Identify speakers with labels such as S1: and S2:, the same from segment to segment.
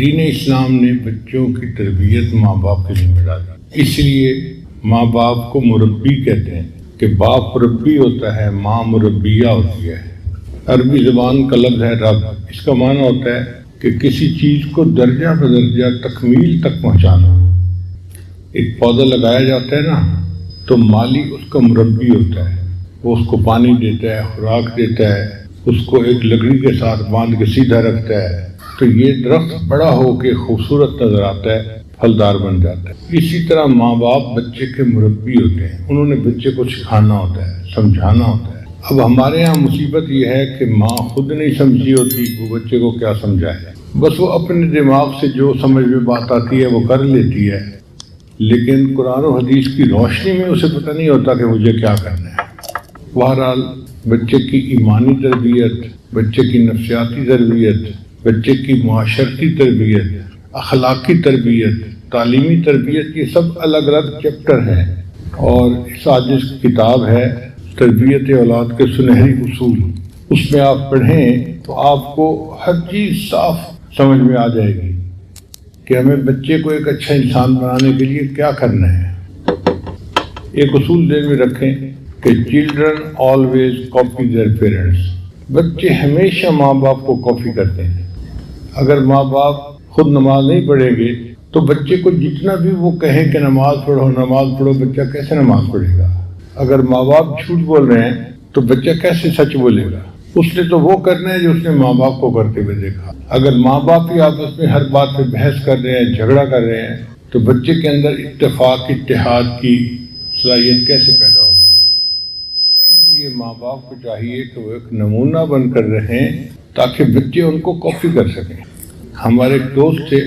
S1: دین اسلام نے بچوں کی تربیت ماں باپ کے ذمہ ڈالی، اس لیے ماں باپ کو مربی کہتے ہیں کہ باپ مربی ہوتا ہے، ماں مربیہ ہوتی ہے۔ عربی زبان کا لفظ ہے رب، اس کا معنی ہوتا ہے کہ کسی چیز کو درجہ بدرجہ تکمیل تک پہنچانا۔ ایک پودا لگایا جاتا ہے نا تو مالی اس کا مربی ہوتا ہے، وہ اس کو پانی دیتا ہے، خوراک دیتا ہے، اس کو ایک لکڑی کے ساتھ باندھ کے سیدھا رکھتا ہے، تو یہ درخت بڑا ہو کے خوبصورت نظر آتا ہے، پھلدار بن جاتا ہے۔ اسی طرح ماں باپ بچے کے مربی ہوتے ہیں، انہوں نے بچے کو سکھانا ہوتا ہے، سمجھانا ہوتا ہے۔ اب ہمارے یہاں مصیبت یہ ہے کہ ماں خود نہیں سمجھی ہوتی، وہ بچے کو کیا سمجھائے، بس وہ اپنے دماغ سے جو سمجھ میں بات آتی ہے وہ کر لیتی ہے، لیکن قرآن و حدیث کی روشنی میں اسے پتہ نہیں ہوتا کہ مجھے کیا کرنا ہے۔ بہرحال بچے کی ایمانی تربیت، بچے کی نفسیاتی تربیت، بچے کی معاشرتی تربیت، اخلاقی تربیت، تعلیمی تربیت، یہ سب الگ الگ چیپٹر ہیں، اور اس عاجز کی کتاب ہے تربیت اولاد کے سنہری اصول۔ اس میں آپ پڑھیں تو آپ کو ہر چیز صاف سمجھ میں آ جائے گی کہ ہمیں بچے کو ایک اچھا انسان بنانے کے لیے کیا کرنا ہے۔ ایک اصول ذہن میں رکھیں کہ children always copy their parents, بچے ہمیشہ ماں باپ کو کاپی کرتے ہیں۔ اگر ماں باپ خود نماز نہیں پڑھیں گے تو بچے کو جتنا بھی وہ کہیں کہ نماز پڑھو، بچہ کیسے نماز پڑھے گا؟ اگر ماں باپ جھوٹ بول رہے ہیں تو بچہ کیسے سچ بولے گا؟ اس نے تو وہ کرنا ہے جو اس نے ماں باپ کو کرتے ہوئے دیکھا۔ اگر ماں باپ ہی آپس میں ہر بات پہ بحث کر رہے ہیں، جھگڑا کر رہے ہیں، تو بچے کے اندر اتفاق اتحاد کی صلاحیت کیسے پیدا ہوگی؟ اس لیے ماں باپ کو چاہیے کہ وہ ایک نمونہ بن کر رہیں تاکہ بچے ان کو کاپی کر سکیں۔ ہمارے ایک دوست تھے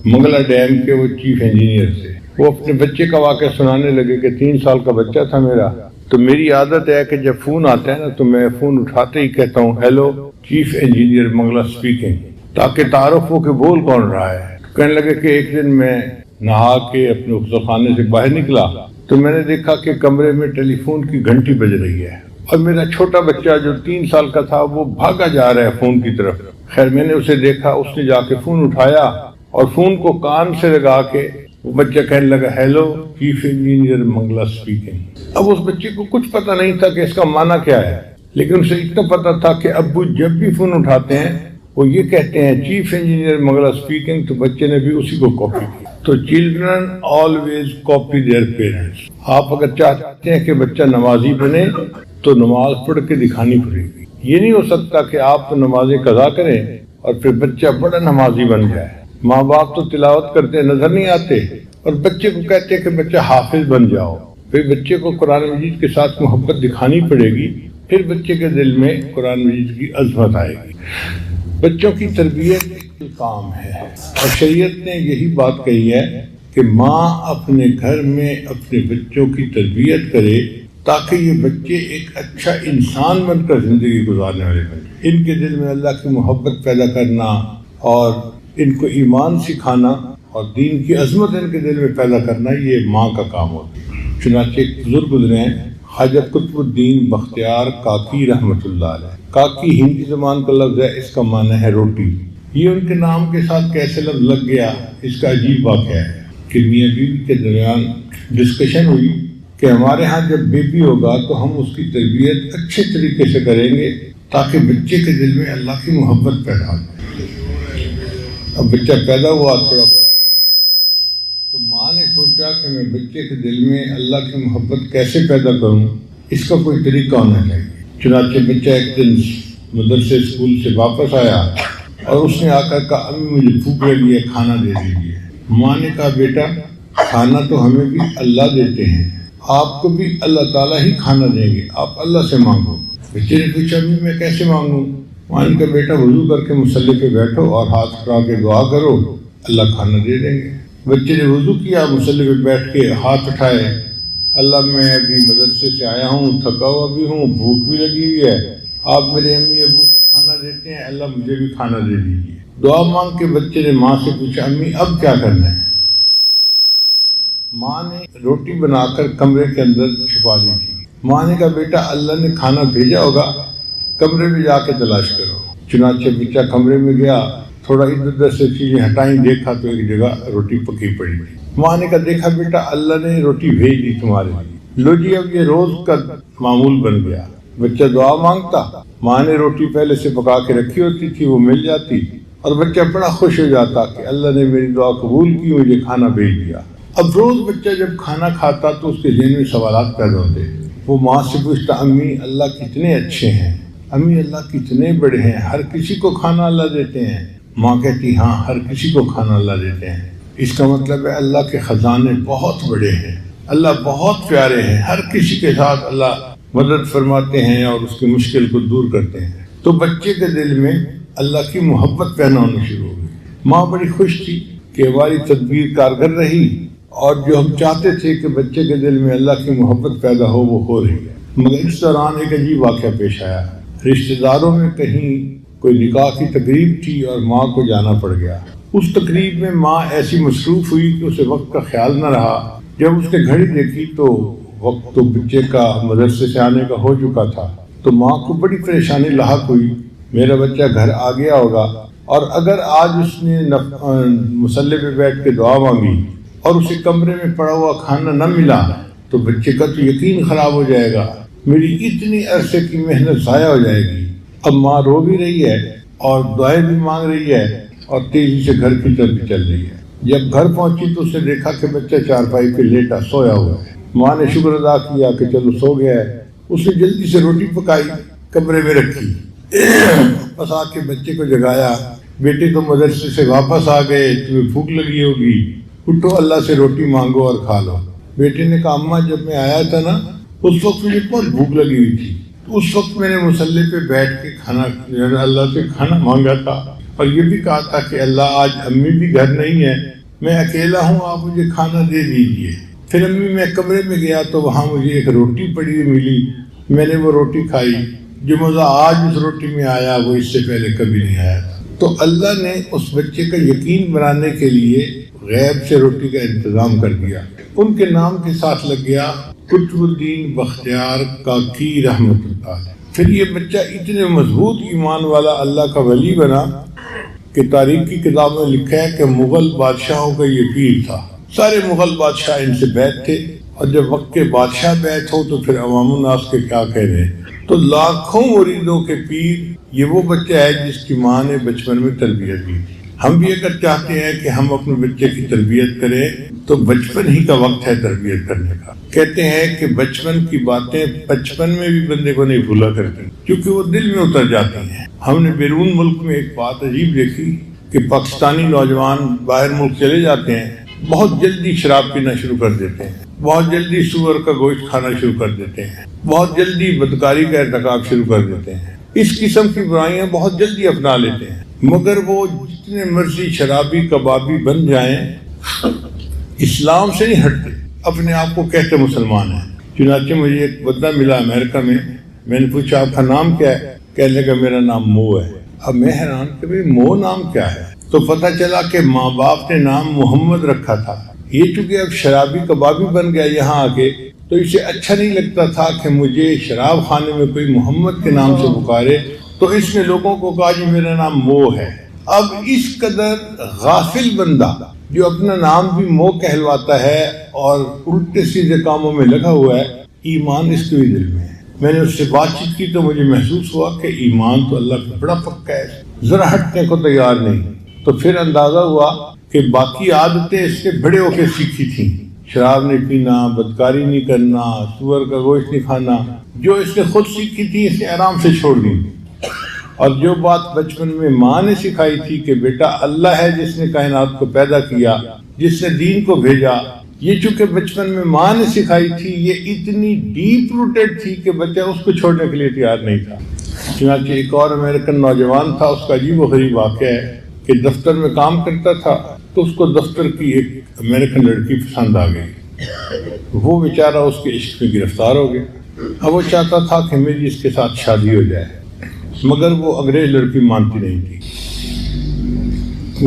S1: منگلا ڈیم کے، وہ چیف انجینئر تھے، وہ اپنے بچے کا واقعہ سنانے لگے کہ 3 سال کا بچہ تھا میرا، تو میری عادت ہے کہ جب فون آتا ہے نا تو میں فون اٹھاتے ہی کہتا ہوں hello chief engineer Mangla speaking, تاکہ تعارف ہو کہ بول کون رہا ہے۔ کہنے لگے کہ ایک دن میں نہا کے اپنے غسل خانے سے باہر نکلا تو میں نے دیکھا کہ کمرے میں ٹیلی فون کی گھنٹی بج رہی ہے، اور میرا چھوٹا بچہ جو 3 سال کا تھا وہ بھاگا جا رہا ہے فون کی طرف۔ خیر میں نے اسے دیکھا، اس نے جا کے فون اٹھایا اور فون کو کان سے لگا کے وہ بچہ کہنے لگا hello chief engineer Mangla speaking. اب اس بچے کو کچھ پتہ نہیں تھا کہ اس کا معنی کیا ہے، لیکن اسے اتنا پتہ تھا کہ ابو جب بھی فون اٹھاتے ہیں وہ یہ کہتے ہیں چیف انجینئر منگلا اسپیکنگ، تو بچے نے بھی اسی کو کاپی کی۔ تو children always copy their parents. آپ اگر چاہتے ہیں کہ بچہ نمازی بنے تو نماز پڑھ کے دکھانی پڑے گی۔ یہ نہیں ہو سکتا کہ آپ تو نمازیں قضا کریں اور پھر بچہ بڑا نمازی بن جائے۔ ماں باپ تو تلاوت کرتے نظر نہیں آتے اور بچے کو کہتے کہ بچہ حافظ بن جاؤ۔ پھر بچے کو قرآن مجید کے ساتھ محبت دکھانی پڑے گی، پھر بچے کے دل میں قرآن مجید کی عظمت آئے گی۔ بچوں کی تربیت ایک کام ہے، اور شریعت نے یہی بات کہی ہے کہ ماں اپنے گھر میں اپنے بچوں کی تربیت کرے تاکہ یہ بچے ایک اچھا انسان بن کر زندگی گزارنے والے بنے۔ ان کے دل میں اللہ کی محبت پیدا کرنا اور ان کو ایمان سکھانا اور دین کی عظمت ان کے دل میں پیدا کرنا، یہ ماں کا کام ہوتا ہے۔ چنانچہ ایک بزرگ گزرے ہیں خواجہ قطب الدین بختیار کاکی رحمۃ اللہ علیہ۔ کاکی ہندی زبان کا لفظ ہے، اس کا معنی ہے روٹی۔ یہ ان کے نام کے ساتھ کیسے لفظ لگ گیا، اس کا عجیب واقعہ ہے کہ میاں بیوی کے درمیان ڈسکشن ہوئی کہ ہمارے ہاں جب بیبی ہوگا تو ہم اس کی تربیت اچھے طریقے سے کریں گے تاکہ بچے کے دل میں اللہ کی محبت پیدا ہو۔ اب بچہ پیدا ہوا تھوڑا تو ماں نے سوچا کہ میں بچے کے دل میں اللہ کی محبت کیسے پیدا کروں، اس کا کوئی طریقہ ہونا چاہیے۔ چنانچہ بچہ ایک دن مدرسے اسکول سے واپس آیا اور اس نے آ کر کہا امی مجھے بھوک لگی ہے، کھانا دے دیجیے۔ ماں نے کہا بیٹا کھانا تو ہمیں بھی اللہ دیتے ہیں، آپ کو بھی اللہ تعالیٰ ہی کھانا دیں گے، آپ اللہ سے مانگو۔ بچے نے پوچھا امی میں کیسے مانگوں؟ ماں نے کہا بیٹا وضو کر کے مصلی پہ بیٹھو اور ہاتھ اٹھا کے دعا کرو، اللہ کھانا دے دیں گے۔ بچے نے وضو کیا، مصلی پہ بیٹھ کے ہاتھ اٹھائے، اللہ میں ابھی مدرسے سے آیا ہوں، تھکا ہوا بھی ہوں، بھوک بھی لگی ہوئی ہے، آپ میرے امی ابو کو کھانا دیتے ہیں، اللہ مجھے بھی کھانا دے دیجیے۔ دعا مانگ کے بچے نے ماں سے پوچھا امی اب کیا کرنا ہے؟ ماں نے روٹی بنا کر کمرے کے اندر چھپا دی تھی۔ ماں نے کہا بیٹا اللہ نے کھانا بھیجا ہوگا، کمرے میں جا کے تلاش کرو۔ چنانچہ بچہ کمرے میں گیا، تھوڑا ادھر ادھر سے چیزیں ہٹائیں، دیکھا تو ایک جگہ روٹی پکی پڑی تھی۔ ماں نے کہا دیکھا بیٹا اللہ نے روٹی بھیج دی تمہارے لیے، لو جی اب یہ روز کا معمول بن گیا۔ بچہ دعا مانگتا، ماں نے روٹی پہلے سے پکا کے رکھی ہوتی تھی، وہ مل جاتی اور بچہ بڑا خوش ہو جاتا کہ اللہ نے میری دعا قبول کی، مجھے کھانا بھیج دیا۔ اب روز بچہ جب کھانا کھاتا تو اس کے ذہن میں سوالات پیدا ہوتے، وہ ماں سے پوچھتا امی اللہ کتنے اچھے ہیں، امی اللہ کتنے بڑے ہیں، ہر کسی کو کھانا اللہ دیتے ہیں۔ ماں کہتی ہاں ہر کسی کو کھانا اللہ دیتے ہیں، اس کا مطلب ہے اللہ کے خزانے بہت بڑے ہیں، اللہ بہت پیارے ہیں، ہر کسی کے ساتھ اللہ مدد فرماتے ہیں اور اس کی مشکل کو دور کرتے ہیں۔ تو بچے کے دل میں اللہ کی محبت پیدا ہونا شروع ہو گئی۔ ماں بڑی خوش تھی کہ ہماری تدبیر کارگر رہی اور جو ہم چاہتے تھے کہ بچے کے دل میں اللہ کی محبت پیدا ہو وہ ہو رہی ہے۔ مگر اس دوران ایک عجیب واقعہ پیش آیا، رشتہ داروں میں کہیں کوئی نکاح کی تقریب تھی اور ماں کو جانا پڑ گیا۔ اس تقریب میں ماں ایسی مصروف ہوئی کہ اسے وقت کا خیال نہ رہا۔ جب اس نے گھڑی دیکھی تو وقت تو بچے کا مدرسے سے آنے کا ہو چکا تھا، تو ماں کو بڑی پریشانی لاحق ہوئی، میرا بچہ گھر آ گیا ہوگا، اور اگر آج اس نے مصلی پہ بیٹھ کے دعا مانگی اور اسے کمرے میں پڑا ہوا کھانا نہ ملا تو بچے کا تو یقین خراب ہو جائے گا، میری اتنی عرصے کی محنت ضائع ہو جائے گی۔ اب ماں رو بھی رہی ہے اور دعائیں بھی مانگ رہی ہے اور تیزی سے گھر کی طرف چل رہی ہے۔ جب گھر پہنچی تو اس نے دیکھا کہ بچہ چارپائی پہ لیٹا سویا ہوا ہے۔ ماں نے شکر ادا کیا کہ چلو سو گیا ہے۔ اس نے جلدی سے روٹی پکائی، کمرے میں رکھی، بس آ کے بچے کو جگایا، بیٹے تو مدرسے سے واپس آ گئے، تمہیں بھوک لگی ہوگی، اٹھو اللہ سے روٹی مانگو اور کھا لو۔ بیٹے نے کہا اماں جب میں آیا تھا نا اس وقت مجھے بہت بھوک لگی ہوئی تھی، اس وقت میں نے مصلی پہ بیٹھ کے کھانا اللہ سے کھانا مانگا تھا اور یہ بھی کہا تھا کہ اللہ آج امی بھی گھر نہیں ہے، میں اکیلا ہوں، آپ مجھے کھانا دے دیجئے۔ پھر امی میں کمرے میں گیا تو وہاں مجھے ایک روٹی پڑی ہوئی ملی، میں نے وہ روٹی کھائی، جو مزہ آج اس روٹی میں آیا وہ اس سے پہلے کبھی نہیں آیا تھا۔ تو اللہ نے اس بچے کا یقین بنانے کے لیے غیب سے روٹی کا انتظام کر دیا۔ ان کے نام کے ساتھ لگ گیا قطب الدین بختیار کاکی رحمۃ اللہ۔ پھر یہ بچہ اتنے مضبوط ایمان والا اللہ کا ولی بنا کہ تاریخ کی کتابوں میں لکھا ہے کہ مغل بادشاہوں کا یہ پیر تھا، سارے مغل بادشاہ ان سے بیعت تھے، اور جب وقت کے بادشاہ بیعت ہو تو پھر عوام الناس کے کیا کہہ رہے ہیں۔ تو لاکھوں مریدوں کے پیر یہ وہ بچہ ہے جس کی ماں نے بچپن میں تربیت دی تھی۔ ہم بھی اگر چاہتے ہیں کہ ہم اپنے بچے کی تربیت کریں تو بچپن ہی کا وقت ہے تربیت کرنے کا۔ کہتے ہیں کہ بچپن کی باتیں بچپن میں بھی بندے کو نہیں بھولا کرتی کیونکہ وہ دل میں اتر جاتی ہیں۔ ہم نے بیرون ملک میں ایک بات عجیب دیکھی کہ پاکستانی نوجوان باہر ملک چلے جاتے ہیں، بہت جلدی شراب پینا شروع کر دیتے ہیں، بہت جلدی سور کا گوشت کھانا شروع کر دیتے ہیں، بہت جلدی بدکاری کا ارتکاب شروع کر دیتے ہیں، اس قسم کی برائیاں بہت جلدی اپنا لیتے ہیں۔ مگر وہ جتنے مرضی شرابی کبابی بن جائیں اسلام سے نہیں ہٹتے، اپنے آپ کو کہتے مسلمان ہیں۔ چنانچہ مجھے ایک بندہ ملا امریکہ میں نے پوچھا آپ کا نام کیا ہے؟ کہنے لگا میرا نام مو ہے۔ اب میں حیران کہ بھئی مو نام کیا ہے؟ تو پتہ چلا کہ ماں باپ نے نام محمد رکھا تھا، یہ چونکہ اب شرابی کبابی بن گیا یہاں آ کے تو اسے اچھا نہیں لگتا تھا کہ مجھے شراب خانے میں کوئی محمد کے نام سے پکارے، تو اس نے لوگوں کو کہا جی میرا نام مو ہے۔ اب اس قدر غافل بندہ جو اپنا نام بھی مو کہلواتا ہے اور الٹے سیدھے کاموں میں لگا ہوا ہے، ایمان اس کے بھی دل میں ہے۔ میں نے اس سے بات چیت کی تو مجھے محسوس ہوا کہ ایمان تو اللہ کا بڑا پکا ہے، ذرا ہٹنے کو تیار نہیں۔ تو پھر اندازہ ہوا کہ باقی عادتیں اس نے بڑے ہو کے سیکھی تھیں، شراب نہیں پینا، بدکاری نہیں کرنا، سور کا گوشت نہیں کھانا، جو اس نے خود سیکھی تھی اس نے آرام سے چھوڑ دی۔ اور جو بات بچپن میں ماں نے سکھائی تھی کہ بیٹا اللہ ہے جس نے کائنات کو پیدا کیا، جس نے دین کو بھیجا، یہ چونکہ بچپن میں ماں نے سکھائی تھی یہ اتنی ڈیپ روٹیڈ تھی کہ بچہ اس کو چھوڑنے کے لیے تیار نہیں تھا۔ چنانچہ ایک اور امریکن نوجوان تھا، اس کا عجیب و غریب واقعہ ہے کہ دفتر میں کام کرتا تھا تو اس کو دفتر کی ایک امریکن لڑکی پسند آ گئی، وہ بیچارہ اس کے عشق میں گرفتار ہو گیا۔ اب وہ چاہتا تھا کہ میری اس کے ساتھ شادی ہو جائے، مگر وہ انگریز لڑکی مانتی نہیں تھی۔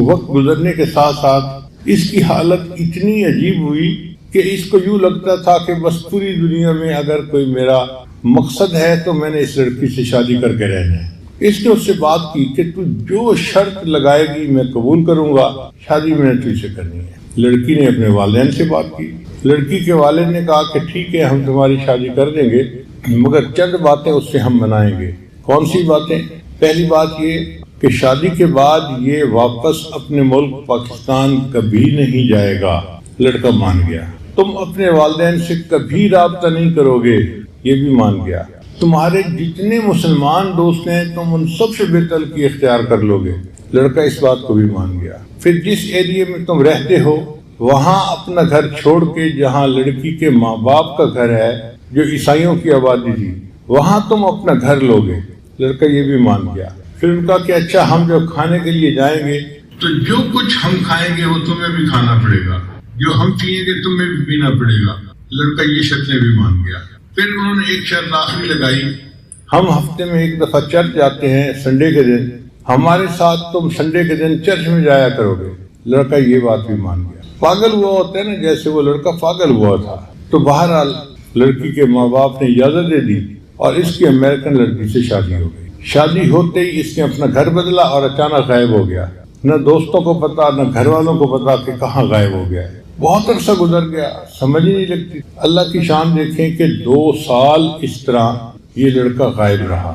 S1: وقت گزرنے کے ساتھ ساتھ اس کی حالت اتنی عجیب ہوئی کہ اس کو یوں لگتا تھا کہ بس پوری دنیا میں اگر کوئی میرا مقصد ہے تو میں نے اس لڑکی سے شادی کر کے رہنا ہے۔ اس نے اس سے بات کی کہ تو جو شرط لگائے گی میں قبول کروں گا، شادی میں نے تجھ سے کرنی ہے۔ لڑکی نے اپنے والدین سے بات کی، لڑکی کے والد نے کہا کہ ٹھیک ہے ہم تمہاری شادی کر دیں گے، مگر چند باتیں اس سے ہم منائیں گے۔ کون سی باتیں؟ پہلی بات یہ کہ شادی کے بعد یہ واپس اپنے ملک پاکستان کبھی نہیں جائے گا۔ لڑکا مان گیا۔ تم اپنے والدین سے کبھی رابطہ نہیں کرو گے، یہ بھی مان گیا۔ تمہارے جتنے مسلمان دوست ہیں تم ان سب سے بے تعلقی اختیار کر لو گے۔ لڑکا اس بات کو بھی مان گیا۔ پھر جس ایریے میں تم رہتے ہو وہاں اپنا گھر چھوڑ کے، جہاں لڑکی کے ماں باپ کا گھر ہے جو عیسائیوں کی آبادی تھی، وہاں تم اپنا گھر لو گے۔ لڑکا یہ بھی مان گیا۔ پھر ان کا کہ اچھا ہم جب کھانے کے لیے جائیں گے تو جو کچھ ہم کھائیں گے وہ تمہیں بھی کھانا پڑے گا، جو ہم پیئیں گے تمہیں بھی پینا پڑے گا۔ لڑکا یہ شرطیں بھی مان گیا۔ پھر انہوں نے ایک شرط آخری لگائی، ہم ہفتے میں ایک دفعہ چرچ جاتے ہیں سنڈے کے دن، ہمارے ساتھ تم سنڈے کے دن چرچ میں جایا کرو گے۔ لڑکا یہ بات بھی مان گیا۔ پاگل ہوا ہوتا ہے نا، جیسے وہ لڑکا پاگل ہوا تھا۔ تو بہرحال لڑکی کے ماں باپ نے اجازت دے دی اور اس کی امریکن لڑکی سے شادی ہو گئی۔ شادی ہوتے ہی اس نے اپنا گھر بدلا اور اچانک غائب ہو گیا۔ نہ دوستوں کو پتا نہ گھر والوں کو پتا کہ کہاں غائب ہو گیا ہے۔ بہت عرصہ گزر گیا، سمجھ ہی نہیں لگتی۔ اللہ کی شان دیکھیں کہ 2 سال اس طرح یہ لڑکا غائب رہا۔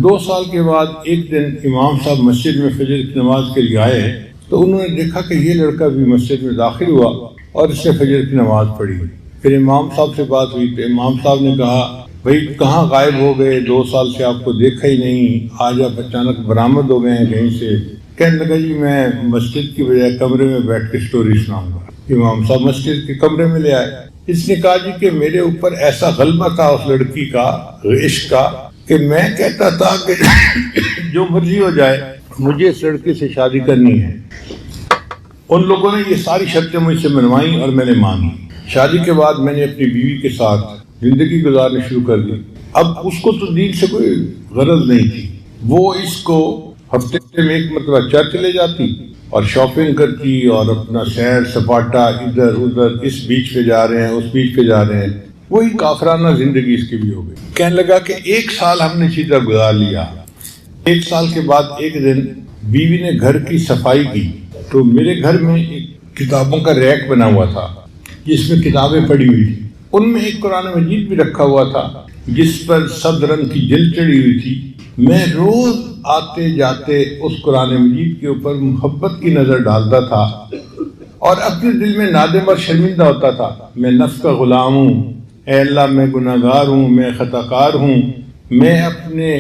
S1: 2 سال کے بعد ایک دن امام صاحب مسجد میں فجر کی نماز کے لیے آئے تو انہوں نے دیکھا کہ یہ لڑکا بھی مسجد میں داخل ہوا اور اس نے فجر کی نماز پڑھی۔ پھر امام صاحب سے بات ہوئی تو امام صاحب نے کہا بھئی کہاں غائب ہو گئے، 2 سال سے آپ کو دیکھا ہی نہیں، آج آپ اچانک برآمد ہو گئے ہیں کہیں سے۔ کہنے لگا جی میں مسجد کی بجائے کمرے میں بیٹھ کے سٹوری سناؤں گا۔ امام صاحب مسجد کے کمرے میں لے آئے۔ اس نے کہا جی کہ میرے اوپر ایسا غلبہ تھا اس لڑکی کا، عشق کا، کہ میں کہتا تھا کہ جو مرضی ہو جائے مجھے اس لڑکے سے شادی کرنی ہے۔ ان لوگوں نے یہ ساری شرطیں مجھ سے منوائیں اور میں نے مانی۔ شادی کے بعد میں نے اپنی بیوی کے ساتھ زندگی گزارنی شروع کر دی۔ اب اس کو تو دین سے کوئی غرض نہیں تھی، وہ اس کو ہفتے میں ایک مرتبہ چرچ لے جاتی اور شاپنگ کرتی اور اپنا سیر سپاٹا ادھر ادھر، اس بیچ پہ جا رہے ہیں اس بیچ پہ جا رہے ہیں، وہی کافرانہ زندگی اس کی بھی ہو گئی۔ کہنے لگا کہ 1 سال ہم نے سیدھا گزار لیا۔ 1 سال کے بعد ایک دن بیوی نے گھر کی صفائی کی تو میرے گھر میں ایک کتابوں کا ریک بنا ہوا تھا جس میں کتابیں پڑی ہوئی تھی۔ ان میں ایک قرآن مجید بھی رکھا ہوا تھا جس پر سبز رنگ کی جلد چڑھی ہوئی تھی۔ میں روز آتے جاتے اس قرآن مجید کے اوپر محبت کی نظر ڈالتا تھا اور اپنے دل میں نادم اور شرمندہ ہوتا تھا، میں نفس کا غلام ہوں، اے اللہ میں گناہ گار ہوں، میں خطا کار ہوں، میں اپنے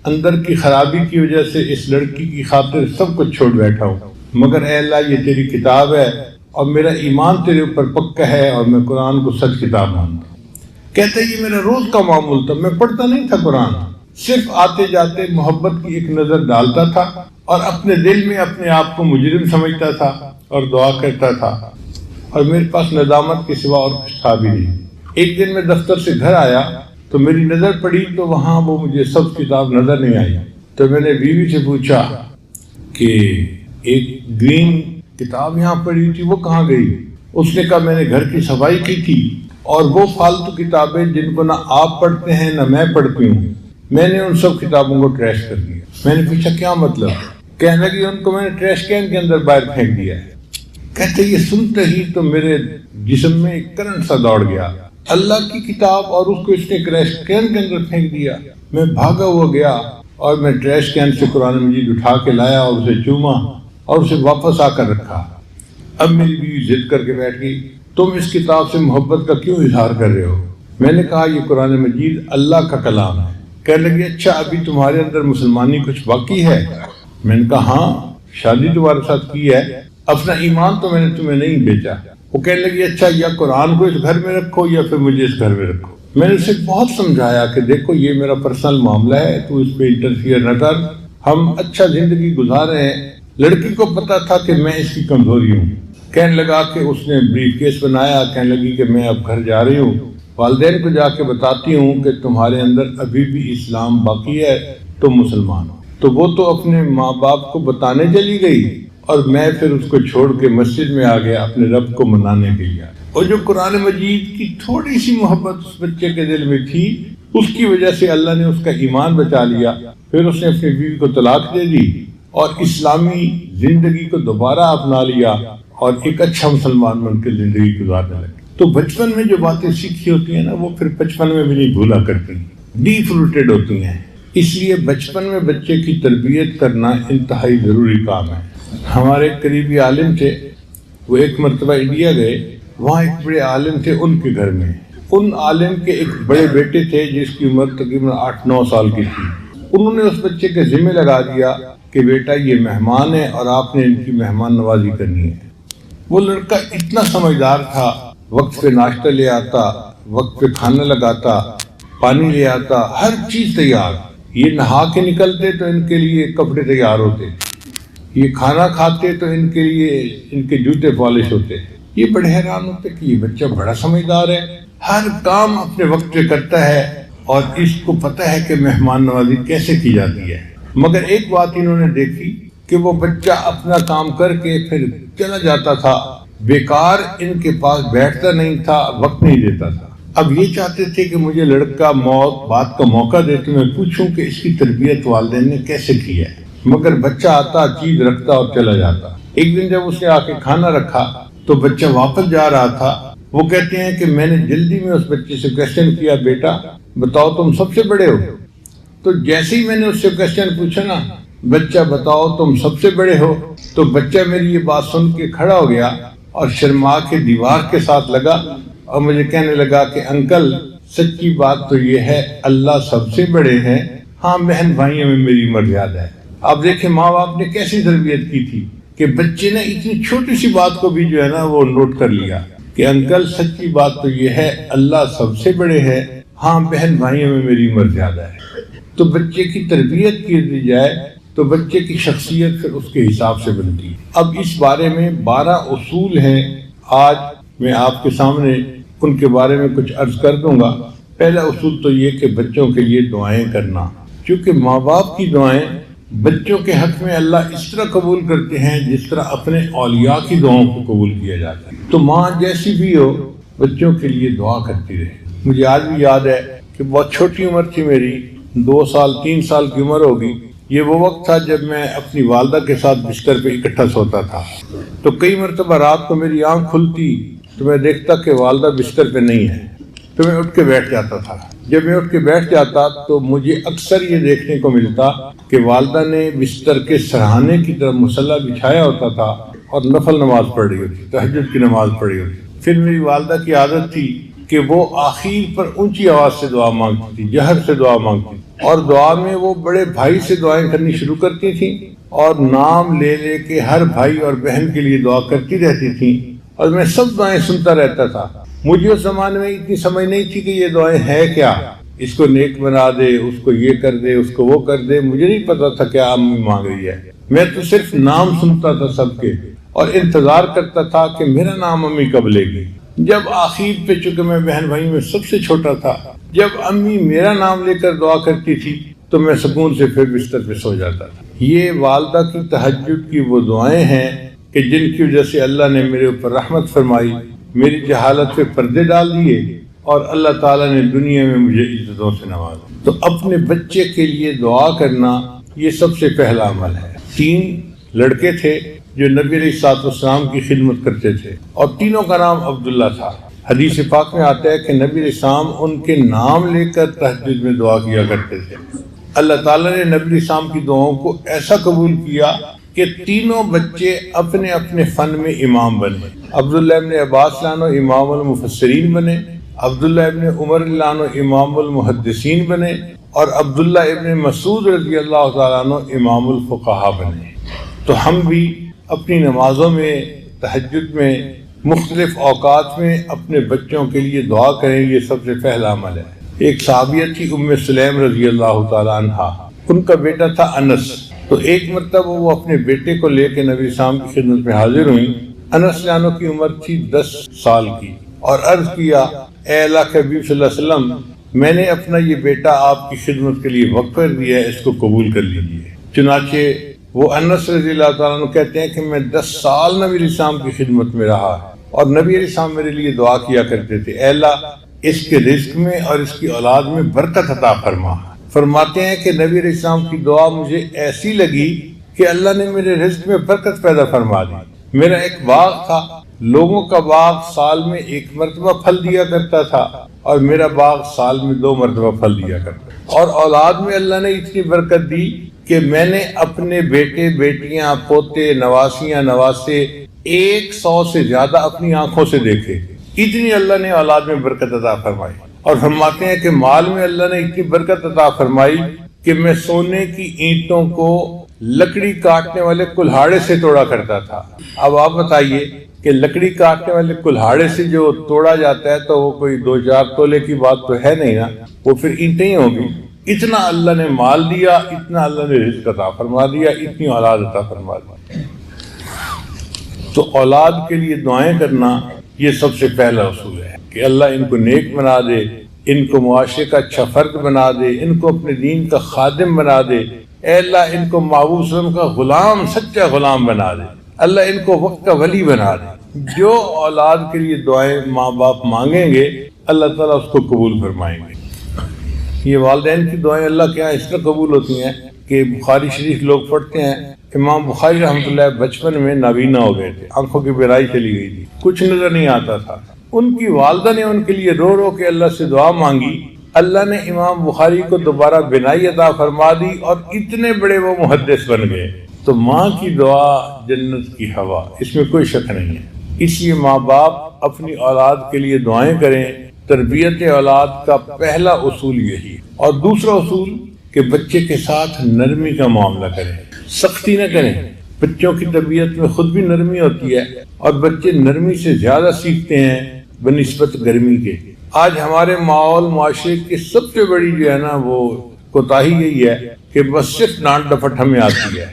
S1: اندر کی خرابی کی وجہ سے اس لڑکی کی خاطر سب کچھ چھوڑ بیٹھا ہوں، مگر اے اللہ یہ تیری کتاب ہے اور میرا ایمان تیرے اوپر پکا ہے اور میں قرآن کو سچ کتاب مانتا ہوں۔ کہتے یہ میرا روز کا معمول تھا، میں پڑھتا نہیں تھا قرآن، صرف آتے جاتے محبت کی ایک نظر ڈالتا تھا اور اپنے دل میں اپنے آپ کو مجرم سمجھتا تھا اور دعا کرتا تھا، اور میرے پاس ندامت کے سوا اور کچھ تھا بھی نہیں۔ ایک دن میں دفتر سے گھر آیا تو میری نظر پڑی تو وہاں وہ مجھے سب کتاب نظر نہیں آئی، تو میں نے بیوی سے پوچھا کہ ایک گرین کتاب یہاں پڑی تھی وہ کہاں گئی؟ اس نے کہا میں نے گھر کی صفائی کی تھی اور وہ فالتو کتابیں جن کو نہ آپ پڑھتے ہیں نہ میں پڑھتی ہوں، میں نے ان سب کتابوں کو ٹریش کر دیا۔ میں نے پوچھا کیا مطلب؟ کہنے لگی ان کو میں نے ٹریش کین کے اندر باہر پھینک دیا ہے۔ کہتے یہ سنتے ہی تو میرے جسم میں ایک کرنٹ سا دوڑ گیا، اللہ کی کتاب اور اس کو اس نے ٹریش کین کے اندر پھینک دیا۔ میں بھاگا ہوا گیا اور میں ٹریش کین سے قرآن مجید اٹھا کے لایا اور اسے چوما اور اسے واپس آ کر رکھا۔ اب میری بیوی ضد کر کے بیٹھ گئی، تم اس کتاب سے محبت کا کیوں اظہار کر رہے ہو؟ میں نے کہا یہ قرآن مجید اللہ کا کلام ہے۔ کہنے لگی اچھا ابھی تمہارے اندر مسلمانی کچھ باقی ہے؟ میں نے کہا ہاں، شادی تمہارے ساتھ کی ہے، اپنا ایمان تو میں نے تمہیں نہیں بیچا۔ وہ کہنے لگی اچھا یا قرآن کو اس گھر میں رکھو یا پھر مجھے اس گھر میں رکھو۔ میں نے اسے بہت سمجھایا کہ دیکھو یہ میرا پرسنل معاملہ ہے، تو اس پہ انٹرفیئر نہ کر، ہم اچھا زندگی گزار رہے ہیں۔ لڑکی کو پتا تھا کہ میں اس کی کمزوری ہوں۔ کہنے لگا کہ اس نے بریف کیس بنایا، کہنے لگی کہ میں اب گھر جا رہی ہوں، والدین کو جا کے بتاتی ہوں کہ تمہارے اندر ابھی بھی اسلام باقی ہے، تم مسلمان ہو۔ تو وہ تو اپنے ماں باپ کو بتانے چلی گئی اور میں پھر اس کو چھوڑ کے مسجد میں آ گیا اپنے رب کو منانے کے لیے۔ اور جو قرآن مجید کی تھوڑی سی محبت اس بچے کے دل میں تھی، اس کی وجہ سے اللہ نے اس کا ایمان بچا لیا پھر اس نے اپنی بیوی کو طلاق دے دی اور اسلامی زندگی کو دوبارہ اپنا لیا اور ایک اچھا مسلمان بن کے زندگی گزارنے لگے۔ تو بچپن میں جو باتیں سیکھی ہوتی ہیں نا، وہ پھر بچپن میں بھی نہیں بھولا کرتی، ڈیپ روٹیڈ ہوتی ہیں۔ اس لیے بچپن میں بچے کی تربیت کرنا انتہائی ضروری کام ہے۔ ہمارے قریبی عالم تھے، وہ ایک مرتبہ انڈیا گئے، وہاں ایک بڑے عالم تھے ان کے گھر میں۔ ان عالم کے ایک بڑے بیٹے تھے جس کی عمر تقریباً 8-9 سال کی تھی۔ انہوں نے اس بچے کے ذمہ لگا دیا کہ بیٹا یہ مہمان ہے اور آپ نے ان کی مہمان نوازی کرنی ہے۔ وہ لڑکا اتنا سمجھدار تھا، وقت پہ ناشتہ لے آتا، وقت پہ کھانا لگاتا، پانی لے آتا، ہر چیز تیار۔ یہ نہا کے نکلتے تو ان کے لیے کپڑے تیار ہوتے، یہ کھانا کھاتے تو ان کے لیے ان کے جوتے پالش ہوتے۔ یہ بڑے حیران ہوتے کہ یہ بچہ بڑا سمجھدار ہے، ہر کام اپنے وقت پہ کرتا ہے اور اس کو پتہ ہے کہ مہمان نوازی کیسے کی جاتی ہے۔ مگر ایک بات انہوں نے دیکھی کہ وہ بچہ اپنا کام کر کے پھر چلا جاتا تھا، بیکار ان کے پاس بیٹھتا نہیں تھا، وقت نہیں دیتا تھا۔ اب یہ چاہتے تھے کہ مجھے لڑکا بات کا موقع دے تو میں پوچھوں کہ اس کی تربیت والدین نے کیسے کی ہے، مگر بچہ آتا، چیز رکھتا اور چلا جاتا۔ ایک دن جب اسے آ کے کھانا رکھا تو بچہ واپس جا رہا تھا۔ وہ کہتے ہیں کہ میں نے جلدی میں اس بچے سے کویسچن کیا، بیٹا بتاؤ تم سب سے بڑے ہو؟ تو جیسے ہی میں نے اس سے کویسچن پوچھا نا، بچہ بتاؤ تم سب سے بڑے ہو، تو بچہ میری یہ بات سن کے کھڑا ہو گیا اور شرما کے دیوار کے ساتھ لگا اور مجھے کہنے لگا کہ انکل سچی بات تو یہ ہے اللہ سب سے بڑے ہیں، ہاں بہن بھائیوں میں میری مرزیادہ ہے۔ آپ دیکھیں ماں باپ نے کیسی تربیت کی تھی کہ بچے نے اتنی چھوٹی سی بات کو بھی جو ہے نا وہ نوٹ کر لیا کہ انکل سچی بات تو یہ ہے اللہ سب سے بڑے ہیں، ہاں بہن بھائیوں میں میری مرزیادہ ہے۔ تو بچے کی تربیت کی دی جائے تو بچے کی شخصیت پھر اس کے حساب سے بنتی ہے۔ اب اس بارے میں 12 اصول ہیں، آج میں آپ کے سامنے ان کے بارے میں کچھ عرض کر دوں گا۔ پہلا اصول تو یہ کہ بچوں کے لیے دعائیں کرنا، کیونکہ ماں باپ کی دعائیں بچوں کے حق میں اللہ اس طرح قبول کرتے ہیں جس طرح اپنے اولیاء کی دعاؤں کو قبول کیا جاتا ہے۔ تو ماں جیسی بھی ہو بچوں کے لیے دعا کرتی رہے۔ مجھے آج بھی یاد ہے کہ بہت چھوٹی عمر تھی میری، 2 سال 3 سال کی عمر ہوگی۔ یہ وہ وقت تھا جب میں اپنی والدہ کے ساتھ بستر پہ اکٹھا سوتا تھا، تو کئی مرتبہ رات کو میری آنکھ کھلتی تو میں دیکھتا کہ والدہ بستر پہ نہیں ہے، تو میں اٹھ کے بیٹھ جاتا تھا۔ جب میں اٹھ کے بیٹھ جاتا تو مجھے اکثر یہ دیکھنے کو ملتا کہ والدہ نے بستر کے سرہانے کی طرف مصلی بچھایا ہوتا تھا اور نفل نماز پڑھ رہی ہوتی، تہجد کی نماز پڑھ رہی ہوتی۔ پھر میری والدہ کی عادت تھی کہ وہ آخر پر اونچی آواز سے دعا مانگتی تھی، جہر سے دعا مانگتی تھی، اور دعا میں وہ بڑے بھائی سے دعائیں کرنی شروع کرتی تھیں اور نام لے لے کے ہر بھائی اور بہن کے لیے دعا کرتی رہتی تھیں، اور میں سب دعائیں سنتا رہتا تھا۔ مجھے اس زمانے میں اتنی سمجھ نہیں تھی کہ یہ دعائیں ہے کیا، اس کو نیک بنا دے، اس کو یہ کر دے، اس کو وہ کر دے، مجھے نہیں پتا تھا کیا امی مانگ رہی ہے۔ میں تو صرف نام سنتا تھا سب کے اور انتظار کرتا تھا کہ میرا نام امی کب لے گی۔ جب آخر پہ چونکہ میں بہن بھائی میں سب سے چھوٹا تھا، جب امی میرا نام لے کر دعا کرتی تھی تو میں سکون سے پھر بستر پہ سو جاتا تھا۔ یہ والدہ کی تہجد کی وہ دعائیں ہیں کہ جن کی وجہ سے اللہ نے میرے اوپر رحمت فرمائی، میری جہالت پہ پردے ڈال دیے اور اللہ تعالیٰ نے دنیا میں مجھے عزتوں سے نوازا۔ تو اپنے بچے کے لیے دعا کرنا یہ سب سے پہلا عمل ہے۔ 3 لڑکے تھے جو نبی علیہ الصلوۃ والسلام کی خدمت کرتے تھے اور تینوں کا نام عبداللہ تھا۔ حدیث پاک میں آتا ہے کہ نبی علیہ السلام ان کے نام لے کر تہجد میں دعا کیا کرتے تھے۔ اللہ تعالیٰ نے نبی علیہ السلام کی دعاؤں کو ایسا قبول کیا کہ تینوں بچے اپنے اپنے فن میں امام بنے۔ عبداللہ ابن عباس عنہ امام المفسرین بنے، عبداللہ ابن عمر عنہ امام المحدثین بنے، اور عبداللہ ابن مسعود رضی اللہ تعالیٰ عنہ امام الفقہاء بنے۔ تو ہم بھی اپنی نمازوں میں، تہجد میں، مختلف اوقات میں اپنے بچوں کے لیے دعا کریں، یہ سب سے پہلا عمل ہے۔ ایک صحابیہ تھی ام سلیم رضی اللہ تعالیٰ عنہا، ان کا بیٹا تھا انس۔ تو ایک مرتبہ وہ اپنے بیٹے کو لے کے نبی اسلام کی خدمت میں حاضر ہوئیں۔ انس عنہ کی عمر تھی 10 سال کی، اور عرض کیا اے اللہ کے حبیب صلی اللہ علیہ وسلم، میں نے اپنا یہ بیٹا آپ کی خدمت کے لیے وقف کر دیا ہے، اس کو قبول کر لیجیے۔ چنانچہ وہ انس رضی اللہ تعالیٰ عنہ کہتے ہیں کہ میں 10 سال نبی علیہ السلام کی خدمت میں رہا اور نبی علیہ السلام میرے لیے دعا کیا کرتے تھے، اے اللہ اس کے رزق میں اور اس کی اولاد میں برکت عطا فرما۔ فرماتے ہیں کہ نبی علیہ السلام کی دعا مجھے ایسی لگی کہ اللہ نے میرے رزق میں برکت پیدا فرما دی. میرا ایک باغ تھا، لوگوں کا باغ سال میں 1 مرتبہ پھل دیا کرتا تھا اور میرا باغ سال میں 2 مرتبہ پھل دیا کرتا تھا. اور اولاد میں اللہ نے اتنی برکت دی کہ میں نے اپنے بیٹے بیٹیاں پوتے نواسیاں نواسے 100 سے زیادہ اپنی آنکھوں سے دیکھے. اتنی اللہ نے اولاد میں برکت عطا فرمائی. اور فرماتے ہیں کہ مال میں اللہ نے اتنی برکت عطا فرمائی کہ میں سونے کی اینٹوں کو لکڑی کاٹنے والے کلہاڑے سے توڑا کرتا تھا. اب آپ بتائیے کہ لکڑی کاٹنے والے کلہاڑے سے جو توڑا جاتا ہے تو وہ کوئی 2-4 تولے کی بات تو ہے نہیں نا، وہ پھر اینٹیں ہی ہوگی. اتنا اللہ نے مال دیا، اتنا اللہ نے رزق عطا فرما دیا، اتنی اولاد عطا فرما دی. تو اولاد کے لیے دعائیں کرنا یہ سب سے پہلا اصول ہے کہ اللہ ان کو نیک بنا دے، ان کو معاشرے کا اچھا فرد بنا دے، ان کو اپنے دین کا خادم بنا دے. اے اللہ ان کو محبوب صلی اللہ علیہ وسلم کا غلام، سچا غلام بنا دے. اللہ ان کو وقت کا ولی بنا دے. جو اولاد کے لیے دعائیں ماں باپ مانگیں گے اللہ تعالیٰ اس کو قبول فرمائیں گے. یہ والدین کی دعائیں اللہ کے یہاں اس طرح قبول ہوتی ہیں کہ بخاری شریف لوگ پڑھتے ہیں، امام بخاری رحمۃ اللہ بچپن میں نابینا ہو گئے تھے، آنکھوں کی بیرائی چلی گئی تھی، کچھ نظر نہیں آتا تھا. ان کی والدہ نے ان کے لیے رو رو کے اللہ سے دعا مانگی. اللہ نے امام بخاری کو دوبارہ بینائی عطا فرما دی اور اتنے بڑے وہ محدث بن گئے. تو ماں کی دعا جنت کی ہوا، اس میں کوئی شک نہیں ہے. اس لیے ماں باپ اپنی اولاد کے لیے دعائیں کریں. تربیت اولاد کا پہلا اصول یہی. اور دوسرا اصول کہ بچے کے ساتھ نرمی کا معاملہ کریں، سختی نہ کریں. بچوں کی تربیت میں خود بھی نرمی ہوتی ہے اور بچے نرمی سے زیادہ سیکھتے ہیں بنسبت گرمی کے. آج ہمارے ماحول معاشرے کی سب سے بڑی جو ہے نا وہ کوتاہی یہی ہے کہ بس صرف ڈانٹ ڈپٹ ہمیں آتی ہے.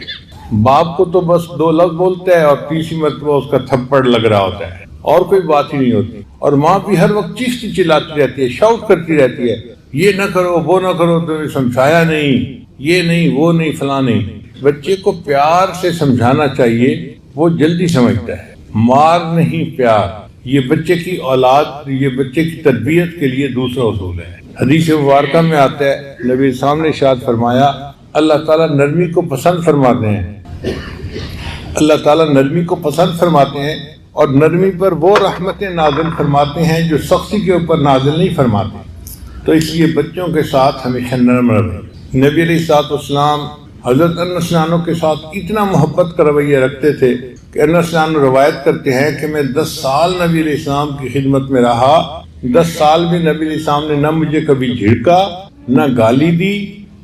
S1: باپ کو تو بس 2 لفظ بولتا ہے اور تیسری مرتبہ اس کا تھپڑ لگ رہا ہوتا ہے اور کوئی بات ہی نہیں ہوتی. اور ماں بھی ہر وقت چیختی چلاتی رہتی ہے، شاؤٹ کرتی رہتی ہے، یہ نہ کرو وہ نہ کرو، تمہیں سمجھایا نہیں، یہ نہیں وہ نہیں فلاں نہیں. بچے کو پیار سے سمجھانا چاہیے، وہ جلدی سمجھتا ہے. مار نہیں پیار، یہ بچے کی اولاد، یہ بچے کی تربیت کے لیے دوسرا اصول ہے. حدیث مبارکہ میں آتا ہے، نبی صاحب نے ارشاد فرمایا اللہ تعالیٰ نرمی کو پسند فرماتے ہیں. اللہ تعالیٰ نرمی کو پسند فرماتے ہیں اور نرمی پر وہ رحمتیں نازل فرماتے ہیں جو سختی کے اوپر نازل نہیں فرماتے. تو اس لیے بچوں کے ساتھ ہمیشہ نرم رہیں. نبی علیہ الصلوۃ والسلام حضرت انس عنہ کے ساتھ اتنا محبت کا رویہ رکھتے تھے کہ انس عنہ روایت کرتے ہیں کہ میں 10 سال نبی علیہ السلام کی خدمت میں رہا. 10 سال میں نبی علیہ السلام نے نہ مجھے کبھی جھڑکا، نہ گالی دی،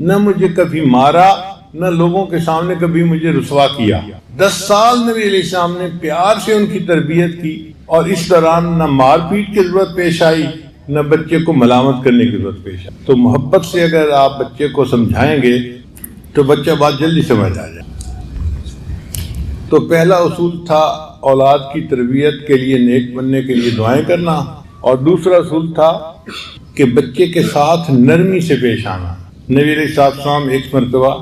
S1: نہ مجھے کبھی مارا، نہ لوگوں کے سامنے کبھی مجھے رسوا کیا. 10 سال نبی علیہ السلام نے پیار سے ان کی تربیت کی اور اس دوران نہ مار پیٹ کی ضرورت پیش آئی نہ بچے کو ملامت کرنے کی ضرورت پیش آئی. تو محبت سے اگر آپ بچے کو سمجھائیں گے تو بچہ بات جلدی سمجھ آ جائے. تو پہلا اصول تھا اولاد کی تربیت کے لیے نیک بننے کے لیے دعائیں کرنا، اور دوسرا اصول تھا کہ بچے کے ساتھ نرمی سے پیش آنا. نبی علیہ السلام ایک مرتبہ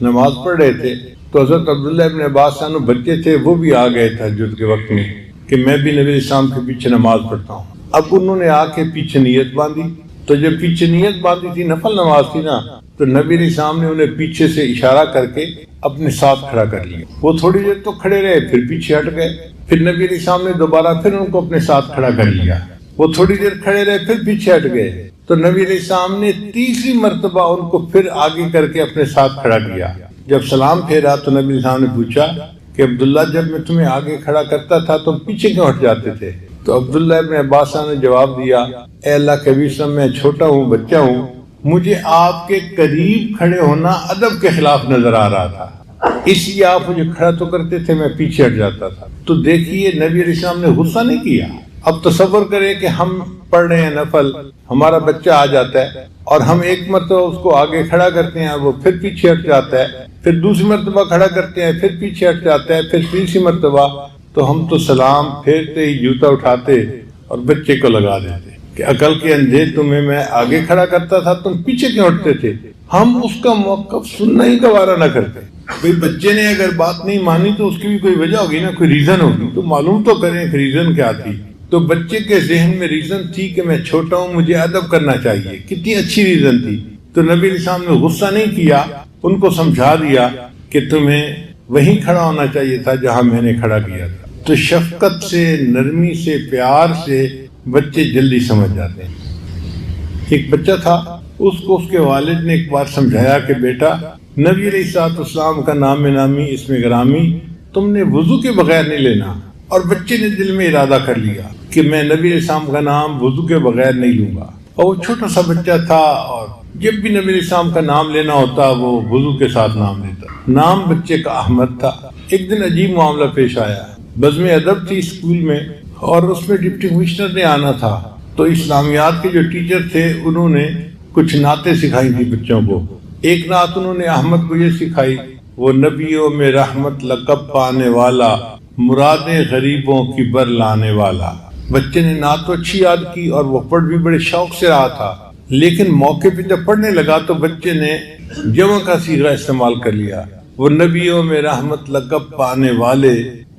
S1: نماز پڑھ رہے تھے تو حضرت عبداللہ ابن عباس عنہ بچے تھے، وہ بھی آ گئے تہجد کے وقت میں کہ میں بھی نبی علیہ السلام کے پیچھے نماز پڑھتا ہوں. اب انہوں نے آ کے پیچھے نیت باندھی. تو جب پیچھے نیت باندھی تھی، نفل نماز تھی نا، تو نبی علیہ السلام نے انہیں پیچھے سے اشارہ کر کے اپنے ساتھ کھڑا کر لیا. وہ تھوڑی دیر تو کھڑے رہے، پھر پیچھے ہٹ گئے. پھر نبی علیہ السلام نے دوبارہ پھر ان کو اپنے ساتھ کھڑا کر لیا. وہ تھوڑی دیر کھڑے رہے، پھر پیچھے ہٹ گئے. تو نبی علیہ السلام نے تیسری مرتبہ ان کو پھر آگے کر کے اپنے ساتھ کھڑا کیا. جب سلام پھیرا تو نبی علیہ السلام نے پوچھا کہ عبداللہ جب میں تمہیں آگے کھڑا کرتا تھا تم پیچھے کیوں ہٹ جاتے تھے؟ تو عبداللہ ابن عباس نے جواب دیا، اے اللہ کے نبی صلی اللہ علیہ وسلم، میں چھوٹا ہوں، بچہ ہوں، مجھے آپ کے قریب کھڑے ہونا ادب کے خلاف نظر آ رہا تھا، اس لیے آپ مجھے کھڑا تو کرتے تھے، میں پیچھے ہٹ جاتا تھا. تو دیکھیے نبی علیہ السلام نے غصہ نہیں کیا. اب تصور کریں کہ ہم پڑھ رہے ہیں نفل، ہمارا بچہ آ جاتا ہے اور ہم ایک مرتبہ اس کو آگے کھڑا کرتے ہیں، وہ پھر پیچھے ہٹ جاتا ہے، پھر دوسری مرتبہ کھڑا کرتے ہیں، پھر پیچھے ہٹ جاتا ہے، پھر تیسری مرتبہ. تو ہم تو سلام پھیرتے ہی جوتا اٹھاتے اور بچے کو لگا دیتے کہ عقل کے اندھے، تمہیں میں آگے کھڑا کرتا تھا تم پیچھے کیوں ہٹتے تھے. ہم اس کا موقف سننا ہی گوارا نہ کرتے. بھئی بچے نے اگر بات نہیں مانی تو اس کی بھی کوئی وجہ ہوگی نا، کوئی ریزن ہوگی، تو معلوم تو کریں کہ ریزن کیا تھی. تو بچے کے ذہن میں ریزن تھی کہ میں چھوٹا ہوں، مجھے ادب کرنا چاہیے. کتنی اچھی ریزن تھی. تو نبی علیہ السلام نے غصہ نہیں کیا، ان کو سمجھا دیا کہ تمہیں وہیں کھڑا ہونا چاہیے تھا جہاں میں نے کھڑا کیا تھا۔ تو شفقت سے، نرمی سے، پیار سے بچے جلدی سمجھ جاتے ہیں۔ ایک بچہ تھا، اس کو اس کے والد نے ایک بار سمجھایا کہ بیٹا، نبی علیہ السلام کا نام نامی اسم گرامی تم نے وضو کے بغیر نہیں لینا، اور بچے نے دل میں ارادہ کر لیا کہ میں نبی علیہ السلام کا نام وضو کے بغیر نہیں لوں گا۔ اور وہ چھوٹا سا بچہ تھا، اور جب بھی نبی علیہ السلام کا نام لینا ہوتا وہ وضو کے ساتھ نام لیتا۔ نام بچے کا احمد تھا۔ ایک دن عجیب معاملہ پیش آیا، بزم ادب تھی اسکول میں، اور اس میں ڈپٹی کمشنر نے آنا تھا، تو اسلامیات کے جو ٹیچر تھے انہوں نے کچھ نعتیں سکھائی تھی بچوں کو۔ ایک نعت انہوں نے احمد کو یہ سکھائی، وہ نبیوں میں رحمت لقب پانے والا، مرادیں غریبوں کی بر لانے والا۔ بچے نے نعت تو اچھی یاد کی اور وہ پڑھ بھی بڑے شوق سے رہا تھا، لیکن موقع پہ جب پڑھنے لگا تو بچے نے جمع کا صیغہ استعمال کر لیا، وہ نبیوں میں رحمت لقب پانے والے،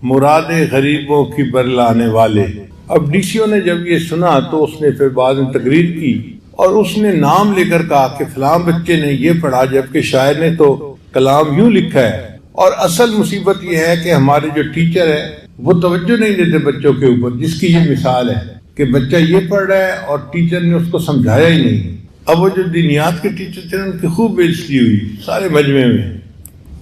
S1: مرادیں غریبوں کی بر لانے والے۔ اب ڈی سی او نے جب یہ سنا تو اس نے پھر بعد میں تقریر کی، اور اس نے نام لے کر کہا کہ فلاں بچے نے یہ پڑھا، جبکہ شاعر نے تو کلام یوں لکھا ہے۔ اور اصل مصیبت یہ ہے کہ ہمارے جو ٹیچر ہے وہ توجہ نہیں دیتے بچوں کے اوپر، جس کی یہ مثال ہے کہ بچہ یہ پڑھ رہا ہے اور ٹیچر نے اس کو سمجھایا ہی نہیں۔ اب وہ جو دینیات کے ٹیچر تھے ان کی خوب بےعزتی ہوئی سارے مجمع میں۔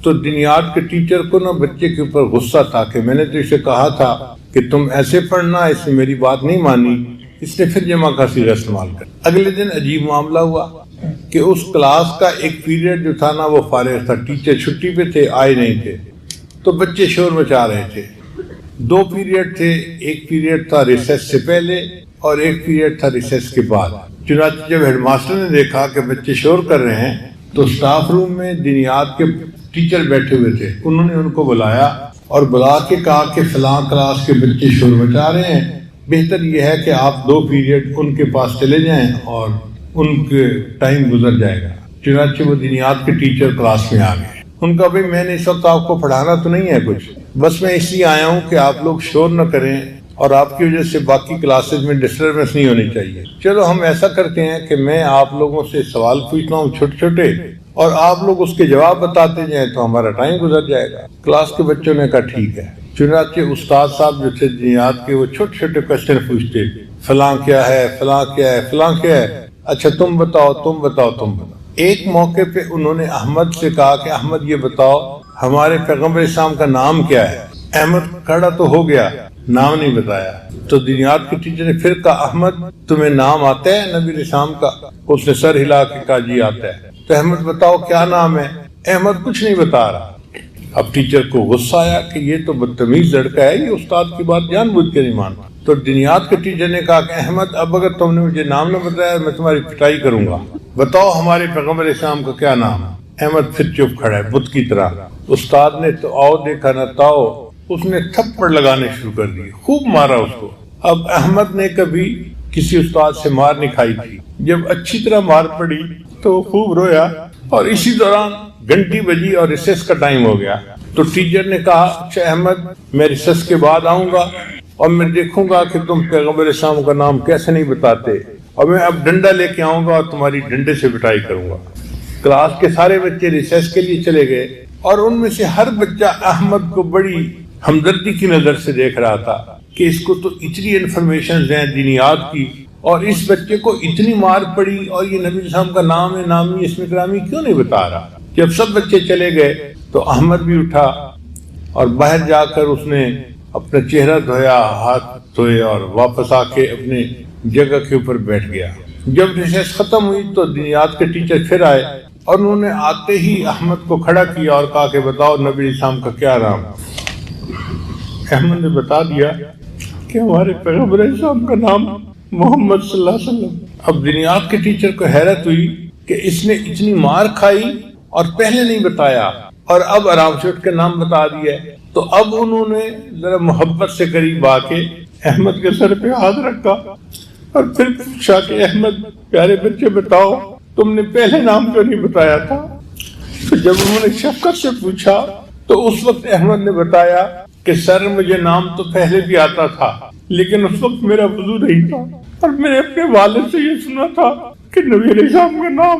S1: تو دینیات کے ٹیچر کو نا بچے کے اوپر غصہ تھا کہ میں نے تو اسے کہا تھا کہ تم ایسے پڑھنا، اس نے میری بات نہیں مانی، اس نے پھر جمع کا صیغہ استعمال کر۔ اگلے دن عجیب معاملہ ہوا کہ اس کلاس کا ایک پیریڈ جو تھا نا وہ فارغ تھا، ٹیچر چھٹی پہ تھے، آئے نہیں تھے، تو بچے شور مچا رہے تھے۔ 2 پیریڈ تھے، ایک پیریڈ تھا ریسیس سے پہلے اور ایک پیریڈ تھا ریسیس کے بعد۔ چنانچہ جب ہیڈ ماسٹر نے دیکھا کہ بچے شور کر رہے ہیں تو اسٹاف روم میں دینیات کے ٹیچر بیٹھے ہوئے تھے، انہوں نے ان کو بلایا اور بلا کے کہا کہ فلاں کلاس کے بچے شور مچا رہے ہیں، بہتر یہ ہے کہ آپ 2 پیریڈ ان کے پاس چلے جائیں اور ان کے ٹائم گزر جائے گا۔ چنانچہ وہ دینیات کے ٹیچر کلاس میں آ گئے۔ ان کا بھائی میں نے اس وقت آپ کو پڑھانا تو نہیں ہے کچھ، بس میں اس لیے آیا ہوں کہ آپ لوگ شور نہ کریں اور آپ کی وجہ سے باقی کلاسز میں ڈسٹربنس نہیں ہونی چاہیے۔ چلو ہم ایسا کرتے ہیں کہ میں آپ لوگوں سے سوال پوچھتا ہوں چھوٹے چھوٹے، اور آپ لوگ اس کے جواب بتاتے جائیں تو ہمارا ٹائم گزر جائے گا۔ کلاس کے بچوں نے کہا ٹھیک ہے۔ چنانچہ استاد صاحب جو تھے دینیات کے وہ چھوٹے چھوٹے کوشچن پوچھتے، فلاں کیا ہے، فلاں کیا ہے، فلاں کیا ہے، اچھا تم بتاؤ تم بتاؤ تم بتاؤ۔ ایک موقع پہ انہوں نے احمد سے کہا کہ احمد یہ بتاؤ ہمارے پیغمبر اسلام کا نام کیا ہے۔ احمد کھڑا تو ہو گیا، نام نہیں بتایا۔ تو دینیات کے ٹیچر نے پھر کہا احمد تمہیں نام آتا ہے نبی علیہ السلام کا؟ اس نے سر ہلا کے کہا جی آتا ہے۔ تو احمد بتاؤ کیا نام ہے؟ احمد کچھ نہیں بتا رہا۔ اب ٹیچر کو غصہ آیا کہ یہ تو بدتمیز لڑکا ہے، یہ استاد کی بات جان بوجھ کے نہیں مانتا۔ تو دینیات کے ٹیچر نے کہا کہ احمد اب اگر تم نے مجھے نام نہ بتایا میں تمہاری پٹائی کروں گا، بتاؤ ہمارے پیغمبر اسلام کا کیا نام ہے؟ احمد پھر چپ کھڑا ہے بت کی طرح۔ استاد نے تو آؤ دیکھا نہ تاؤ، اس نے تھپڑ لگانے شروع کر دیے، خوب مارا اس کو۔ اب احمد نے کبھی کسی استاد سے مار نہیں کھائی تھی، جب اچھی طرح مار پڑی تو خوب رویا، اور اسی دوران گھنٹی بجی اور ریسیس کا ٹائم ہو گیا۔ تو ٹیچر نے کہا اچھا احمد میں ریسیس کے بعد آؤں گا اور میں دیکھوں گا کہ تم پیغمبر اسلام کا نام کیسے نہیں بتاتے، اور میں اب ڈنڈا لے کے آؤں گا اور تمہاری ڈنڈے سے پٹائی کروں گا۔ کلاس کے سارے بچے ریسیس کے لیے چلے گئے، اور ان میں سے ہر بچہ احمد کو بڑی ہمدردی کی نظر سے دیکھ رہا تھا کہ اس کو تو اتنی انفارمیشن ہیں دینیات کی، اور اس بچے کو اتنی مار پڑی اور یہ نبی السلام کا نام ہے نامی اسم گرامی کیوں نہیں بتا رہا۔ جب سب بچے چلے گئے تو احمد بھی اٹھا اور باہر جا کر اس نے اپنا چہرہ دھویا، ہاتھ دھوئے، اور واپس آ کے اپنے جگہ کے اوپر بیٹھ گیا۔ جب ریسیس ختم ہوئی تو دینیات کے ٹیچر پھر آئے اور انہوں نے آتے ہی احمد کو کھڑا کیا اور کہا کہ بتاؤ نبی اسلام کا کیا نام؟ احمد نے بتا دیا کہ ہمارے پیغمبر اسلام کا نام محمد صلی اللہ علیہ وسلم۔ اب دینیات کے ٹیچر کو حیرت ہوئی کہ اس نے اتنی مار کھائی اور پہلے نہیں بتایا، اور اب آرام سے اٹھ کے نام بتا دیا ہے۔ تو اب انہوں نے ذرا محبت سے قریب آ کے احمد کے سر پہ ہاتھ رکھا اور پھر پوچھا کہ احمد پیارے بچے بتاؤ تم نے پہلے نام کیوں نہیں بتایا تھا؟ تو جب انہوں نے شفقت سے پوچھا تو اس وقت احمد نے بتایا کہ سر مجھے نام تو پہلے بھی آتا تھا، لیکن اس وقت میرا وضو نہیں تھا، اور میں نے اپنے والد سے یہ سنا تھا کہ نبی علیہ السلام کا نام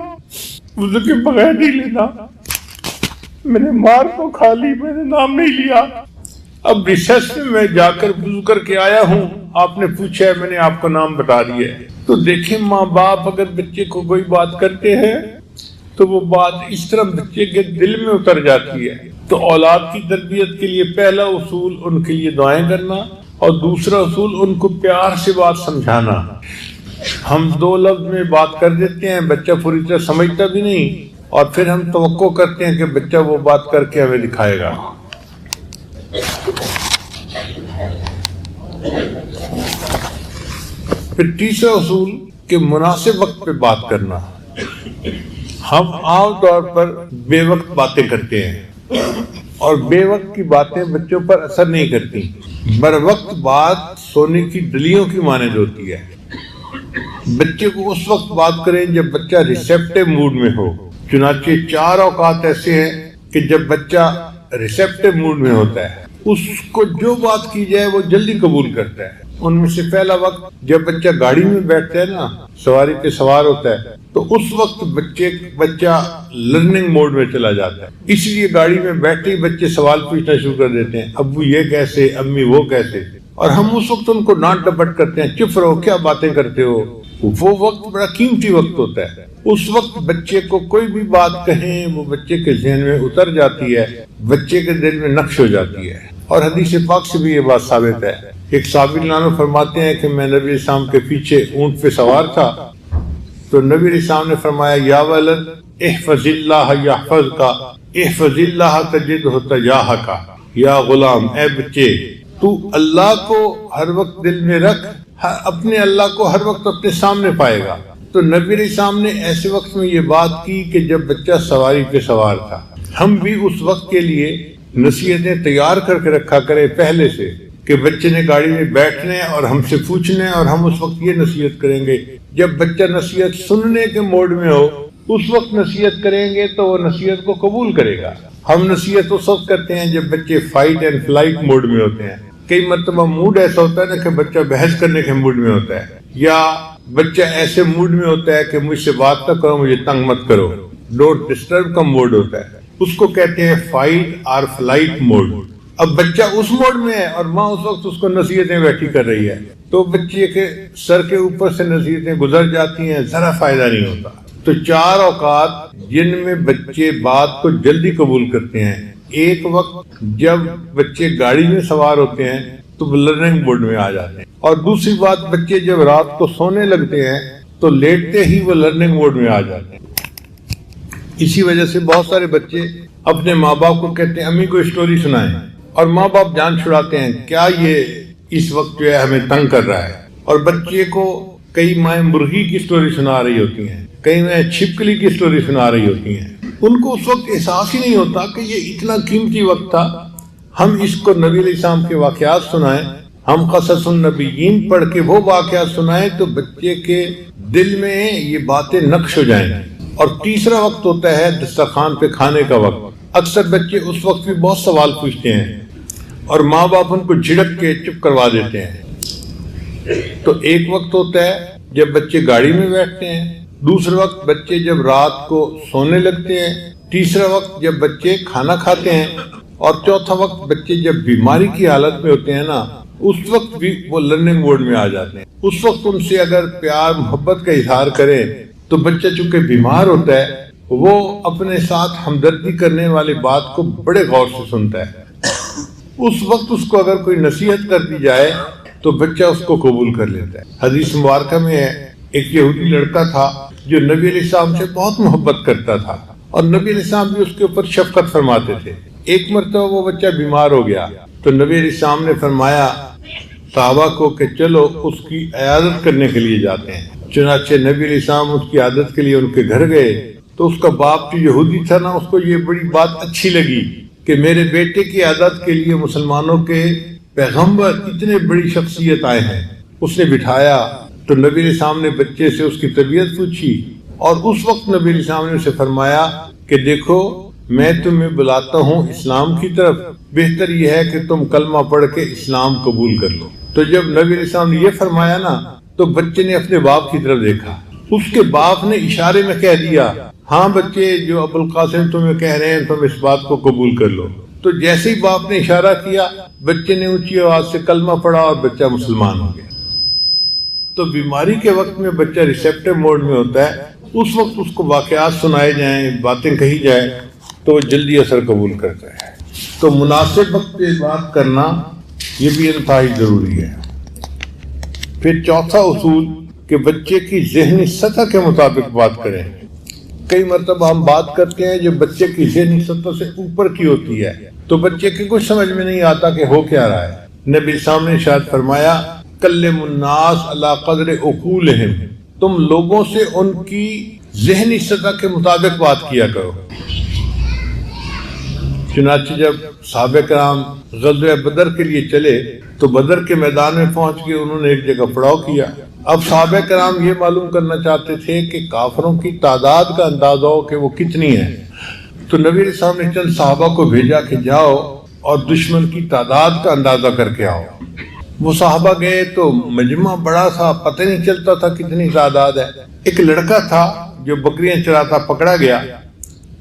S1: وضو کے بغیر نہیں لینا، میں نے مار تو کھا لی، میں نے نام نہیں لیا۔ اب ریسرچ میں جا کر وضو کر کے آیا ہوں، آپ نے پوچھا ہے، میں نے آپ کا نام بتا دیا ہے۔ تو دیکھیں ماں باپ اگر بچے کو کوئی بات کرتے ہیں تو وہ بات اس طرح بچے کے دل میں اتر جاتی ہے۔ تو اولاد کی تربیت کے لیے پہلا اصول ان کے لیے دعائیں کرنا، اور دوسرا اصول ان کو پیار سے بات سمجھانا۔ ہم 2 لفظ میں بات کر دیتے ہیں، بچہ پوری طرح سمجھتا بھی نہیں، اور پھر ہم توقع کرتے ہیں کہ بچہ وہ بات کر کے ہمیں دکھائے گا۔ پھر تیسرا اصول کہ مناسب وقت پہ بات کرنا۔ ہم عام طور پر بے وقت باتیں کرتے ہیں، اور بے وقت کی باتیں بچوں پر اثر نہیں کرتی۔ بر وقت بات سونے کی ڈلیوں کی مانند ہوتی ہے۔ بچے کو اس وقت بات کریں جب بچہ ریسیپٹیو موڈ میں ہو۔ چنانچہ 4 اوقات ایسے ہیں کہ جب بچہ ریسیپٹیو موڈ میں ہوتا ہے، اس کو جو بات کی جائے وہ جلدی قبول کرتا ہے۔ ان میں سے پہلا وقت جب بچہ گاڑی میں بیٹھتا ہے نا، سواری پہ سوار ہوتا ہے، تو اس وقت بچہ لرننگ موڈ میں چلا جاتا ہے۔ اس لیے گاڑی میں بیٹھے ہی بچے سوال پوچھنا شروع کر دیتے ہیں، ابو یہ کیسے، امی وہ کیسے، اور ہم اس وقت ان کو ڈانٹ ڈپٹ کرتے ہیں، چپ رہو، کیا باتیں کرتے ہو۔ وہ وقت بڑا قیمتی وقت ہوتا ہے۔ اس وقت بچے کو کوئی بھی بات کہیں وہ بچے کے ذہن میں اتر جاتی ہے، بچے کے دل میں نقش ہو جاتی ہے، اور حدیث پاک سے بھی یہ بات ثابت ہے۔ ایک صحابی نامہ فرماتے ہیں کہ میں نبی اسلام کے پیچھے اونٹ پہ سوار تھا، تو نبی اسلام نے فرمایا، یا ولد احفظ اللہ یحفظک، احفظ اللہ تجدہ تجاہک، یا غلام، اے بچے تو اللہ کو ہر وقت دل میں رکھ، اپنے اللہ کو ہر وقت اپنے سامنے پائے گا۔ تو نبی علیہ السلام نے ایسے وقت میں یہ بات کی کہ جب بچہ سواری پہ سوار تھا۔ ہم بھی اس وقت کے لیے نصیحتیں تیار کر کے رکھا کریں پہلے سے، کہ بچے نے گاڑی میں بیٹھنا ہے اور ہم سے پوچھنا ہے، اور ہم اس وقت یہ نصیحت کریں گے۔ جب بچہ نصیحت سننے کے موڈ میں ہو، اس وقت نصیحت کریں گے تو وہ نصیحت کو قبول کرے گا۔ ہم نصیحت اس وقت کرتے ہیں جب بچے فائٹ اینڈ فلائٹ موڈ میں ہوتے ہیں۔ کئی مرتبہ موڈ ایسا ہوتا ہے نا کہ بچہ بحث کرنے کے موڈ میں ہوتا ہے، یا بچہ ایسے موڈ میں ہوتا ہے کہ مجھ سے بات نہ کرو، مجھے تنگ مت کرو، ڈونٹ ڈسٹرب کا موڈ ہوتا ہے، اس کو کہتے ہیں فائٹ اور فلائٹ موڈ۔ اب بچہ اس موڈ میں ہے اور ماں اس وقت اس کو نصیحتیں بیٹھی کر رہی ہے، تو بچے کے سر کے اوپر سے نصیحتیں گزر جاتی ہیں، ذرا فائدہ نہیں ہوتا۔ تو 4 اوقات جن میں بچے بات کو جلدی قبول کرتے ہیں۔ ایک وقت جب بچے گاڑی میں سوار ہوتے ہیں تو وہ لرننگ موڈ میں آ جاتے ہیں، اور دوسری بات بچے جب رات کو سونے لگتے ہیں تو لیٹتے ہی وہ لرننگ موڈ میں آ جاتے ہیں۔ اسی وجہ سے بہت سارے بچے اپنے ماں باپ کو کہتے ہیں امی کو اسٹوری سنائیں، اور ماں باپ جان چھڑاتے ہیں کیا یہ اس وقت جو ہے ہمیں تنگ کر رہا ہے، اور بچے کو کئی مائیں مرغی کی اسٹوری سنا رہی ہوتی ہیں، کئی مائیں چھپکلی کی اسٹوری سنا رہی ہوتی ہیں۔ ان کو اس وقت احساس ہی نہیں ہوتا کہ یہ اتنا قیمتی وقت تھا۔ ہم اس کو نبی علیہ السلام کے واقعات سنائیں، ہم قصص النبیین پڑھ کے وہ واقعات سنائیں تو بچے کے دل میں یہ باتیں نقش ہو جائیں۔ اور تیسرا وقت ہوتا ہے دسترخوان پہ کھانے کا وقت۔ اکثر بچے اس وقت بھی بہت سوال پوچھتے ہیں اور ماں باپ ان کو جھڑک کے چپ کروا دیتے ہیں۔ تو ایک وقت ہوتا ہے جب بچے گاڑی میں بیٹھتے ہیں، دوسرا وقت بچے جب رات کو سونے لگتے ہیں، تیسرا وقت جب بچے کھانا کھاتے ہیں، اور چوتھا وقت بچے جب بیماری کی حالت میں ہوتے ہیں نا، اس وقت بھی وہ لرننگ موڈ میں آ جاتے ہیں۔ اس وقت ان سے اگر پیار محبت کا اظہار کریں تو بچہ چونکہ بیمار ہوتا ہے وہ اپنے ساتھ ہمدردی کرنے والی بات کو بڑے غور سے سنتا ہے۔ اس وقت اس کو اگر کوئی نصیحت کر دی جائے تو بچہ اس کو قبول کر لیتا ہے۔ حدیث مبارکہ میں ہے ایک یہودی لڑکا تھا جو نبی علیہ السلام سے بہت محبت کرتا تھا، اور نبی علیہ السلام بھی اس کے اوپر شفقت فرماتے تھے۔ ایک مرتبہ وہ بچہ بیمار ہو گیا تو نبی علیہ السلام نے فرمایا صحابہ کو کہ چلو اس کی عیادت کرنے کے لیے جاتے ہیں۔ چنانچہ نبی علیہ السلام اس کی عیادت کے لیے ان کے گھر گئے تو اس کا باپ جو یہودی تھا نا، اس کو یہ بڑی بات اچھی لگی کہ میرے بیٹے کی عیادت کے لیے مسلمانوں کے پیغمبر اتنے بڑی شخصیت آئے ہیں۔ اس نے بٹھایا تو نبی علیہ السلام نے بچے سے اس کی طبیعت پوچھی، اور اس وقت نبی علیہ السلام نے اسے فرمایا کہ دیکھو میں تمہیں بلاتا ہوں اسلام کی طرف، بہتر یہ ہے کہ تم کلمہ پڑھ کے اسلام قبول کر لو۔ تو جب نبی علیہ السلام نے یہ فرمایا نا تو بچے نے اپنے باپ کی طرف دیکھا، اس کے باپ نے اشارے میں کہہ دیا ہاں بچے جو ابو القاسم تمہیں کہہ رہے ہیں تم اس بات کو قبول کر لو. تو جیسے ہی باپ نے اشارہ کیا بچے نے اونچی آواز سے کلمہ پڑھا اور بچہ مسلمان ہو گیا. تو بیماری کے وقت میں بچہ ریسیپٹیو موڈ میں ہوتا ہے، اس وقت اس کو واقعات سنائے جائیں، باتیں کہی جائیں تو وہ جلدی اثر قبول کرتا ہے. تو مناسب وقت پہ بات کرنا یہ بھی انتہائی ضروری ہے. پھر چوتھا اصول کہ بچے کی ذہنی سطح کے مطابق بات کریں. کئی مرتبہ ہم بات کرتے ہیں جو بچے کی ذہنی سطح سے اوپر کی ہوتی ہے تو بچے کی کچھ سمجھ میں نہیں آتا کہ ہو کیا رہا ہے. نبی صاحب نے شاید فرمایا کلم الناس علی قدر عقولہم، تم لوگوں سے ان کی ذہنی سطح کے مطابق بات کیا کرو. چنانچہ جب صحابہ کرام غزوہ بدر کے لیے چلے تو بدر کے میدان میں پہنچ کے انہوں نے ایک جگہ پڑاؤ کیا. اب صحابہ کرام یہ معلوم کرنا چاہتے تھے کہ کافروں کی تعداد کا اندازہ ہو کہ وہ کتنی ہے. تو نبی علیہ السلام نے چند صحابہ کو بھیجا کہ جاؤ اور دشمن کی تعداد کا اندازہ کر کے آؤ. وہ صحابہ گئے تو مجمع بڑا تھا، پتہ نہیں چلتا تھا کتنی تعداد ہے. ایک لڑکا تھا جو بکریاں چراتا پکڑا گیا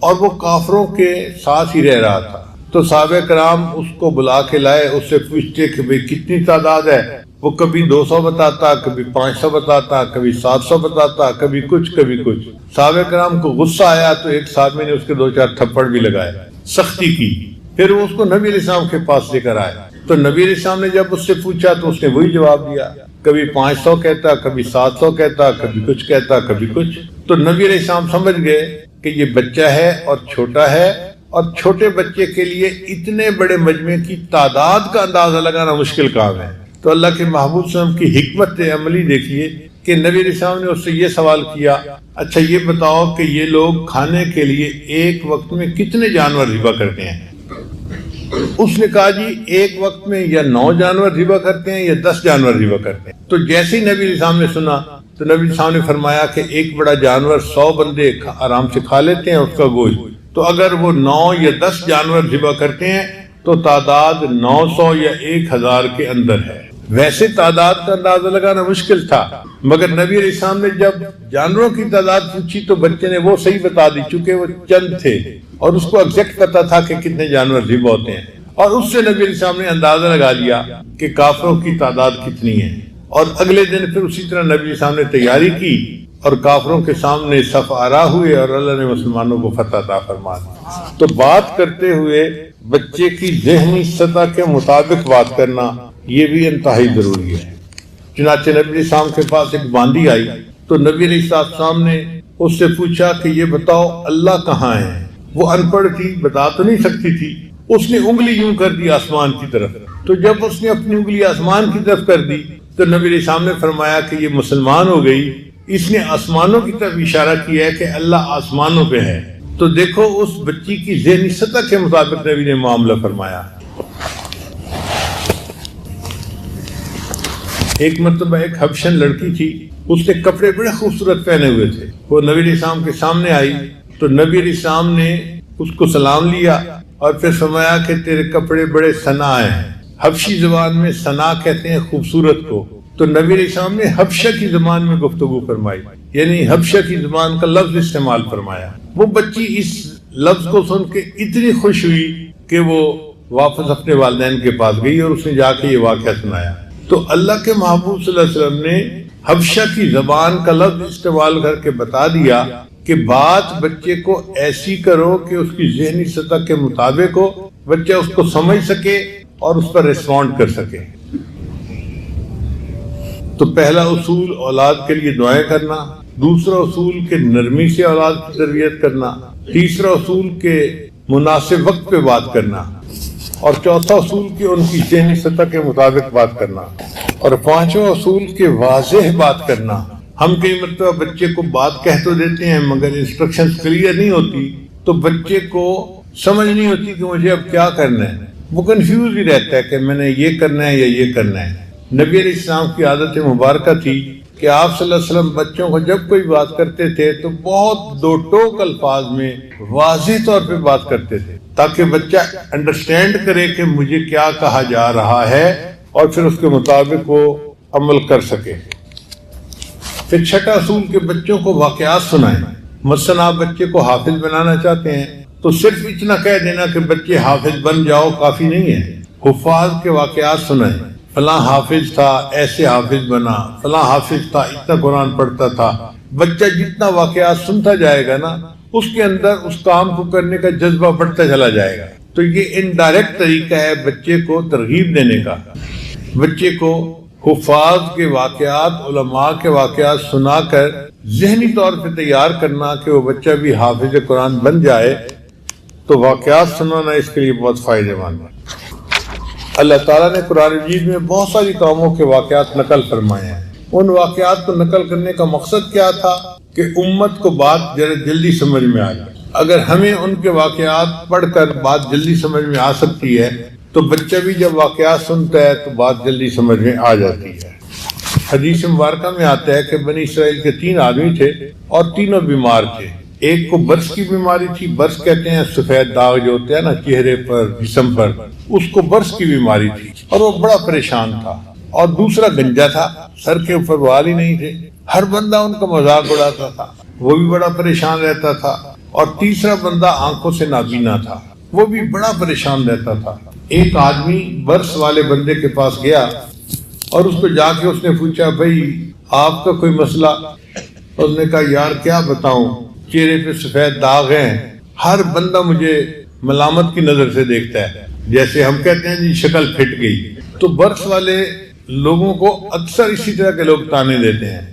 S1: اور وہ کافروں کے ساتھ ہی رہ رہا تھا. تو صحابہ کرام اس کو بلا کے لائے، اس سے پوچھتے کہ بھئی کتنی تعداد ہے. وہ کبھی 200 بتاتا، کبھی 500 بتاتا، کبھی 700 بتاتا، کبھی کچھ کبھی کچھ. صحابہ کرام کو غصہ آیا تو ایک صحابی نے اس کے 2-4 تھپڑ بھی لگائے، سختی کی. پھر وہ اس کو نبی علیہ السلام کے پاس لے کر آئے. تو نبی علیہ السلام نے جب اس سے پوچھا تو اس نے وہی جواب دیا، کبھی 500 کہتا، کبھی 700 کہتا، کبھی کچھ کہتا، کبھی کچھ. تو نبی علیہ السلام سمجھ گئے کہ یہ بچہ ہے اور چھوٹا ہے، اور چھوٹے بچے کے لیے اتنے بڑے مجمع کی تعداد کا اندازہ لگانا مشکل کام ہے. تو اللہ کے محبوب صلی اللہ علیہ وسلم کی حکمت عملی دیکھیے کہ نبی علیہ السلام نے اس سے یہ سوال کیا، اچھا یہ بتاؤ کہ یہ لوگ کھانے کے لیے ایک وقت میں کتنے جانور ذبح کرتے ہیں؟ اس نے کہا جی ایک وقت میں یا 9 جانور ذبح کرتے ہیں یا 10 جانور ذبح کرتے ہیں. تو جیسے ہی نبی علیہ السلام نے سنا تو نبی علیہ السلام نے فرمایا کہ ایک بڑا جانور 100 بندے آرام سے کھا لیتے ہیں اس کا گوشت. تو اگر وہ 9 یا 10 جانور ذبح کرتے ہیں تو تعداد 900 یا 1000 کے اندر ہے. ویسے تعداد کا اندازہ لگانا مشکل تھا، مگر نبی علیہ السلام نے جب جانوروں کی تعداد پوچھی تو بچے نے وہ صحیح بتا دی، چونکہ وہ چند تھے اور اس کو ایگزیکٹ پتا تھا کہ کتنے جانور ذبح ہوتے ہیں. اور اس سے نبی علیہ السلام نے اندازہ لگا لیا کہ کافروں کی تعداد کتنی ہے. اور اگلے دن پھر اسی طرح نبی علیہ السلام نے تیاری کی اور کافروں کے سامنے صف آرا ہوئے اور اللہ نے مسلمانوں کو فتح عطا فرما دی. تو بات کرتے ہوئے بچے کی ذہنی سطح کے مطابق بات کرنا یہ بھی انتہائی ضروری ہے. چنانچہ نبی علیہ السلام کے پاس ایک باندی آئی تو نبی علیہ السلام نے اس سے پوچھا کہ یہ بتاؤ اللہ کہاں ہے؟ وہ ان پڑھ تھی، بتا تو نہیں سکتی تھی. اس نے انگلی یوں کر دی آسمان کی طرف. تو جب اس نے اپنی انگلی آسمان کی طرف کر دی تو نبی علیہ السلام نے فرمایا کہ یہ مسلمان ہو گئی، اس نے آسمانوں کی طرف اشارہ کیا ہے کہ اللہ آسمانوں پہ ہے. تو دیکھو اس بچی کی ذہنی سطح کے مطابق نبی نے معاملہ فرمایا. ایک مرتبہ ایک حبشن لڑکی تھی، اس نے کپڑے بڑے خوبصورت پہنے ہوئے تھے. وہ نبی علیہ السلام کے سامنے آئی تو نبی علیہ السلام نے اس کو سلام لیا اور پھر فرمایا کہ تیرے کپڑے بڑے ثنا ہیں. حبشی زبان میں ثنا کہتے ہیں خوبصورت کو. تو نبی علیہ السلام نے حبشہ کی زبان میں گفتگو فرمائی، یعنی حبشہ کی زبان کا لفظ استعمال فرمایا. وہ بچی اس لفظ کو سن کے اتنی خوش ہوئی کہ وہ واپس اپنے والدین کے پاس گئی اور اس نے جا کے یہ واقعہ سنایا. تو اللہ کے محبوب صلی اللہ علیہ وسلم نے حبشہ کی زبان کا لفظ استعمال کر کے بتا دیا کہ بات بچے کو ایسی کرو کہ اس کی ذہنی سطح کے مطابق ہو، بچہ اس کو سمجھ سکے اور اس پر ریسپونڈ کر سکے. تو پہلا اصول اولاد کے لیے دعائیں کرنا، دوسرا اصول کے نرمی سے اولاد کی تربیت کرنا، تیسرا اصول کے مناسب وقت پہ بات کرنا، اور چوتھا اصول کہ ان کی ذہنی سطح کے مطابق بات کرنا، اور پانچواں اصول کہ واضح بات کرنا. ہم کئی مرتبہ بچے کو بات کہہ تو دیتے ہیں مگر انسٹرکشن کلیئر نہیں ہوتی تو بچے کو سمجھ نہیں ہوتی کہ مجھے اب کیا کرنا ہے. وہ کنفیوز ہی رہتا ہے کہ میں نے یہ کرنا ہے یا یہ کرنا ہے. نبی علیہ السلام کی عادت مبارکہ تھی کہ آپ صلی اللہ علیہ وسلم بچوں کو جب کوئی بات کرتے تھے تو بہت دو ٹوک الفاظ میں واضح طور پہ بات کرتے تھے تاکہ بچہ انڈرسٹینڈ کرے کہ مجھے کیا کہا جا رہا ہے اور پھر اس کے مطابق وہ عمل کر سکے. پھر چھٹا اصول کہ بچوں کو واقعات سنائیں. مثلا آپ بچے کو حافظ بنانا چاہتے ہیں تو صرف اتنا کہہ دینا کہ بچے حافظ بن جاؤ کافی نہیں ہے. حفاظ کے واقعات سنائیں، فلاں حافظ تھا ایسے حافظ بنا، فلاں حافظ تھا اتنا قرآن پڑھتا تھا. بچہ جتنا واقعات سنتا جائے گا نا اس کے اندر اس کام کو کرنے کا جذبہ بڑھتا چلا جائے گا. تو یہ انڈائریکٹ طریقہ ہے بچے کو ترغیب دینے کا. بچے کو حفاظ کے واقعات، علماء کے واقعات سنا کر ذہنی طور پہ تیار کرنا کہ وہ بچہ بھی حافظ قرآن بن جائے. تو واقعات سنانا اس کے لیے بہت فائدہ مند ہے. اللہ تعالیٰ نے قرآن مجید میں بہت ساری قوموں کے واقعات نقل فرمائے ہیں. ان واقعات کو نقل کرنے کا مقصد کیا تھا کہ امت کو بات جلدی سمجھ میں آ جائے. اگر ہمیں ان کے واقعات پڑھ کر بات جلدی سمجھ میں آ سکتی ہے تو بچہ بھی جب واقعات سنتا ہے تو بات جلدی سمجھ میں آ جاتی ہے. حدیث مبارکہ میں آتا ہے کہ بنی اسرائیل کے 3 آدمی تھے اور تینوں بیمار تھے. ایک کو برس کی بیماری تھی، برس کہتے ہیں سفید داغ جو ہوتے ہیں نا چہرے پر جسم پر، اس کو برس کی بیماری تھی اور وہ بڑا پریشان تھا. اور دوسرا گنجا تھا، سر کے اوپر بال ہی نہیں تھے، ہر بندہ ان کا مذاق اڑاتا تھا، وہ بھی بڑا پریشان رہتا تھا. اور تیسرا بندہ آنکھوں سے نابینا تھا، وہ بھی بڑا پریشان رہتا تھا. ایک آدمی برس والے بندے کے پاس گیا اور اس کو جا کے اس نے پوچھا بھائی آپ کا کوئی مسئلہ؟ اس نے کہا یار کیا بتاؤں، چہرے پہ سفید داغ ہیں، ہر بندہ مجھے ملامت کی نظر سے دیکھتا ہے، جیسے ہم کہتے ہیں جی شکل پھٹ گئی. تو برس والے لوگوں کو اکثر اسی طرح کے لوگ تانے دیتے ہیں.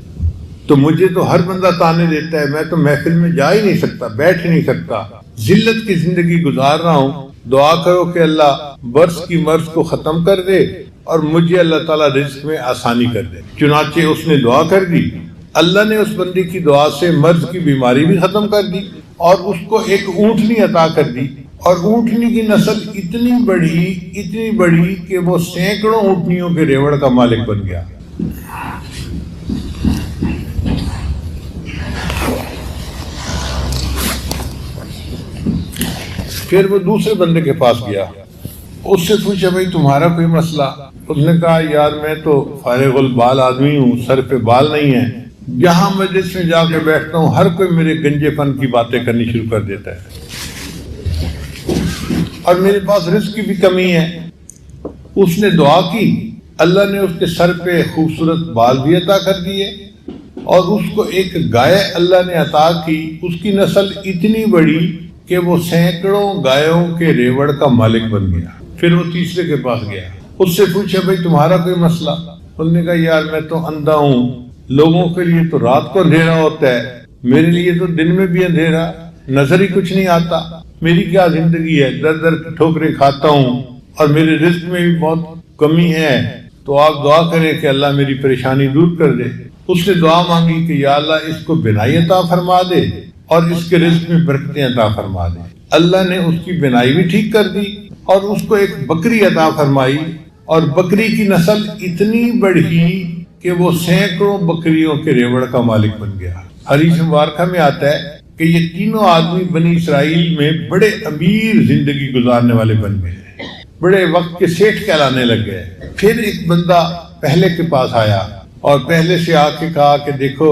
S1: تو مجھے تو ہر بندہ تانے دیتا ہے، میں تو محفل میں جا ہی نہیں سکتا، بیٹھ ہی نہیں سکتا، ذلت کی زندگی گزار رہا ہوں. دعا کرو کہ اللہ برس کی مرض کو ختم کر دے اور مجھے اللہ تعالیٰ رزق میں آسانی کر دے. چنانچہ اس نے دعا کر دی، اللہ نے اس بندے کی دعا سے مرض کی بیماری بھی ختم کر دی اور اس کو ایک اونٹنی عطا کر دی. اور اونٹنی کی نسل اتنی بڑی کہ وہ سینکڑوں اونٹنیوں کے ریوڑ کا مالک بن گیا. پھر وہ دوسرے بندے کے پاس گیا، اس سے پوچھا بھائی تمہارا کوئی مسئلہ؟ اس نے کہا یار میں تو فارغ البال آدمی ہوں، سر پہ بال نہیں ہے، جہاں مجلس میں جا کے بیٹھتا ہوں ہر کوئی میرے گنجے پن کی باتیں کرنی شروع کر دیتا ہے اور میرے پاس رزق کی بھی کمی ہے. اس نے دعا کی، اللہ نے اس کے سر پہ خوبصورت بال بھی عطا کر دیے اور اس کو ایک گائے اللہ نے عطا کی، اس کی نسل اتنی بڑی کہ وہ سینکڑوں گایوں کے ریوڑ کا مالک بن گیا. پھر وہ تیسرے کے پاس گیا، اس سے پوچھا بھائی تمہارا کوئی مسئلہ؟ انہوں نے کہا یار میں تو اندھا ہوں، لوگوں کے لیے تو رات کو اندھیرا ہوتا ہے، میرے لیے تو دن میں بھی اندھیرا، نظر ہی کچھ نہیں آتا، میری کیا زندگی ہے، در در کی ٹھوکریں کھاتا ہوں اور میرے رزق میں بھی بہت کمی ہے، تو آپ دعا کریں کہ اللہ میری پریشانی دور کر دے. اس نے دعا مانگی کہ یا اللہ اس کو بینائی عطا فرما دے اور اس کے رزق میں برکتیں عطا فرما دے. اللہ نے اس کی بینائی بھی ٹھیک کر دی اور اس کو ایک بکری عطا فرمائی اور بکری کی نسل اتنی بڑھی کہ وہ سینکڑوں بکریوں کے ریوڑ کا مالک بن گیا. حدیث مبارکہ میں آتا ہے کہ یہ تینوں آدمی بنی اسرائیل میں بڑے امیر زندگی گزارنے والے بن گئے، بڑے وقت کے سیٹھ کہلانے لگ گئے. پھر ایک بندہ پہلے کے پاس آیا اور پہلے سے آ کے کہا کہ دیکھو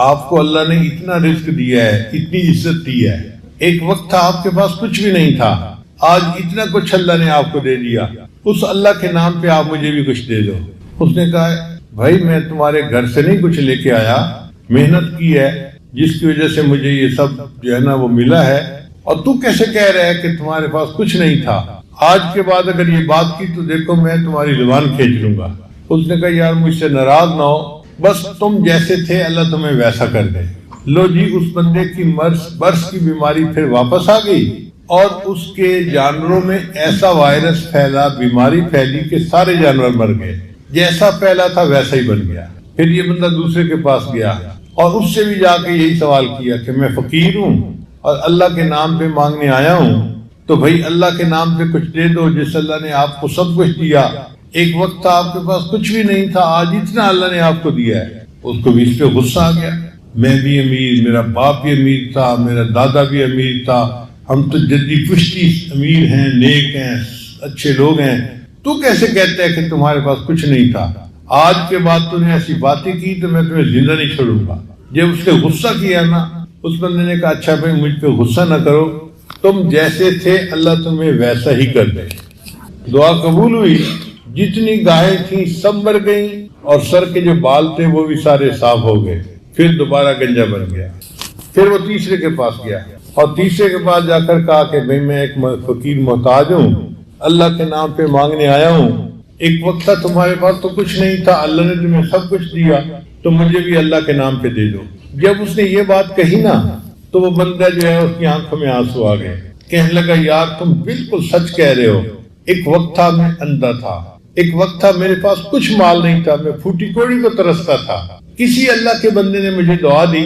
S1: آپ کو اللہ نے اتنا رزق دیا ہے، اتنی عزت دی ہے، ایک وقت تھا آپ کے پاس کچھ بھی نہیں تھا، آج اتنا کچھ اللہ نے آپ کو دے دیا، اس اللہ کے نام پہ آپ مجھے بھی کچھ دے دو. اس نے کہا بھائی میں تمہارے گھر سے نہیں کچھ لے کے آیا، محنت کی ہے جس کی وجہ سے مجھے یہ سب جو ہے نا وہ ملا ہے، اور تو کیسے کہہ رہا ہے کہ تمہارے پاس کچھ نہیں تھا؟ آج کے بعد اگر یہ بات کی تو دیکھو میں تمہاری زبان کھینچ لوں گا. اس نے کہا یار مجھ سے ناراض نہ ہو، بس تم جیسے تھے اللہ تمہیں ویسا کر دے. لو جی اس بندے کی برس کی بیماری پھر واپس آ گئی اور اس کے جانوروں میں ایسا وائرس پھیلا، بیماری پھیلی کہ سارے جانور مر گئے، جیسا پھیلا تھا ویسا ہی بن گیا. پھر یہ بندہ دوسرے کے پاس گیا اور اس سے بھی جا کے یہی سوال کیا کہ میں فقیر ہوں اور اللہ کے نام پہ مانگنے آیا ہوں، تو بھائی اللہ کے نام پہ کچھ دے دو. جس اللہ نے آپ کو سب کچھ دیا، ایک وقت تھا آپ کے پاس کچھ بھی نہیں تھا، آج اتنا اللہ نے آپ کو دیا ہے. اس کو بھی اس پہ غصہ آ گیا، میں بھی امیر، میرا باپ بھی امیر تھا، میرا دادا بھی امیر تھا، ہم تو جدی پشتی امیر ہیں، نیک ہیں، اچھے لوگ ہیں، تو کیسے کہتا ہے کہ تمہارے پاس کچھ نہیں تھا؟ آج کے بعد تو نے ایسی باتیں کی تو میں تمہیں زندہ نہیں چھوڑوں گا. جب اس نے غصہ کیا نا اس بندے نے کہا اچھا بھائی مجھ پہ غصہ نہ کرو، تم جیسے تھے اللہ تمہیں ویسا ہی کر دے۔ دعا قبول ہوئی، جتنی گائیں تھیں سب مر گئیں اور سر کے جو بال تھے وہ بھی سارے صاف ہو گئے، پھر دوبارہ گنجا بن گیا۔ پھر وہ تیسرے کے پاس گیا اور تیسرے کے پاس جا کر کہا کہ بھائی میں ایک فقیر محتاج ہوں، اللہ کے نام پہ مانگنے آیا ہوں، ایک وقت تھا تمہارے پاس تو کچھ نہیں تھا، اللہ نے تمہیں سب کچھ دیا، تو مجھے بھی اللہ کے نام پہ دے دو۔ جب اس نے یہ بات کہی نا تو وہ بندہ جو ہے اس کی آنکھوں میں آنسو آ گئے، کہنے لگا یار تم بالکل سچ کہہ رہے ہو، ایک وقت تھا میں اندھا تھا، ایک وقت تھا میرے پاس کچھ مال نہیں تھا، میں پھوٹی کوڑی کو ترستا تھا، کسی اللہ کے بندے نے مجھے دعا دی،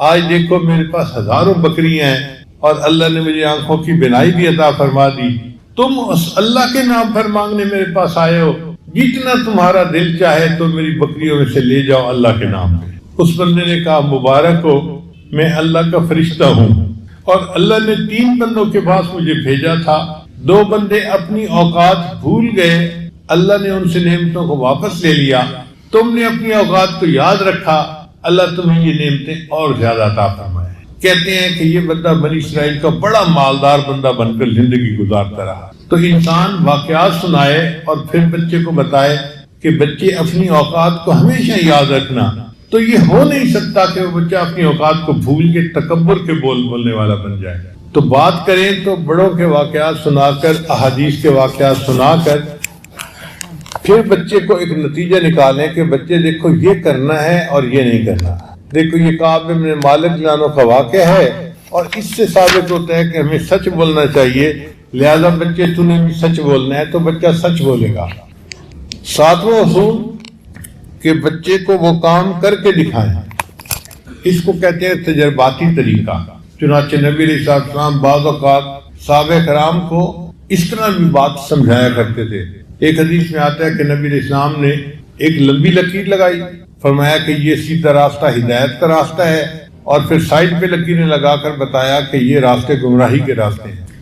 S1: آج دیکھو میرے پاس ہزاروں بکریاں ہیں اور اللہ نے مجھے آنکھوں کی بینائی بھی عطا فرما دی، تم اس اللہ کے نام پر مانگنے میرے پاس آئے ہو، جتنا تمہارا دل چاہے تو میری بکریوں میں سے لے جاؤ اللہ کے نام پہ۔ اس بندے نے کہا مبارک ہو، میں اللہ کا فرشتہ ہوں اور اللہ نے 3 بندوں کے پاس مجھے بھیجا تھا، 2 بندے اپنی اوقات بھول گئے، اللہ نے ان سے نعمتوں کو واپس لے لیا، تم نے اپنی اوقات کو یاد رکھا، اللہ تمہیں یہ نعمتیں اور زیادہ عطا فرمائے۔ کہتے ہیں کہ یہ بندہ بنی اسرائیل کا بڑا مالدار بندہ بن کر زندگی گزارتا رہا۔ تو انسان واقعات سنائے اور پھر بچے کو بتائے کہ بچے اپنی اوقات کو ہمیشہ یاد رکھنا، تو یہ ہو نہیں سکتا کہ وہ بچہ اپنی اوقات کو بھول کے تکبر کے بولنے والا بن جائے۔ تو بات کریں تو بڑوں کے واقعات سنا کر، احادیث کے واقعات سنا کر پھر بچے کو ایک نتیجہ نکالیں کہ بچے دیکھو یہ کرنا ہے اور یہ نہیں کرنا۔ دیکھو یہ کعب بن مالک جانو کا واقعہ ہے اور اس سے ثابت ہوتا ہے کہ ہمیں سچ بولنا چاہیے، لہذا بچے تو نے بھی سچ بولنا ہے تو بچہ سچ بولے گا۔ 7واں اصول کہ بچے کو وہ کام کر کے دکھائیں، اس کو کہتے ہیں تجرباتی طریقہ۔ چنانچہ نبی علیہ السلام بعض اوقات صحابہ کرام کو اس طرح بھی بات سمجھایا کرتے تھے۔ ایک حدیث میں آتا ہے کہ نبی علیہ السلام نے ایک لمبی لکیر لگائی، فرمایا کہ یہ سیدھا راستہ ہدایت کا راستہ ہے، اور پھر سائڈ پہ لکیریں لگا کر بتایا کہ یہ راستے گمراہی کے راستے ہیں۔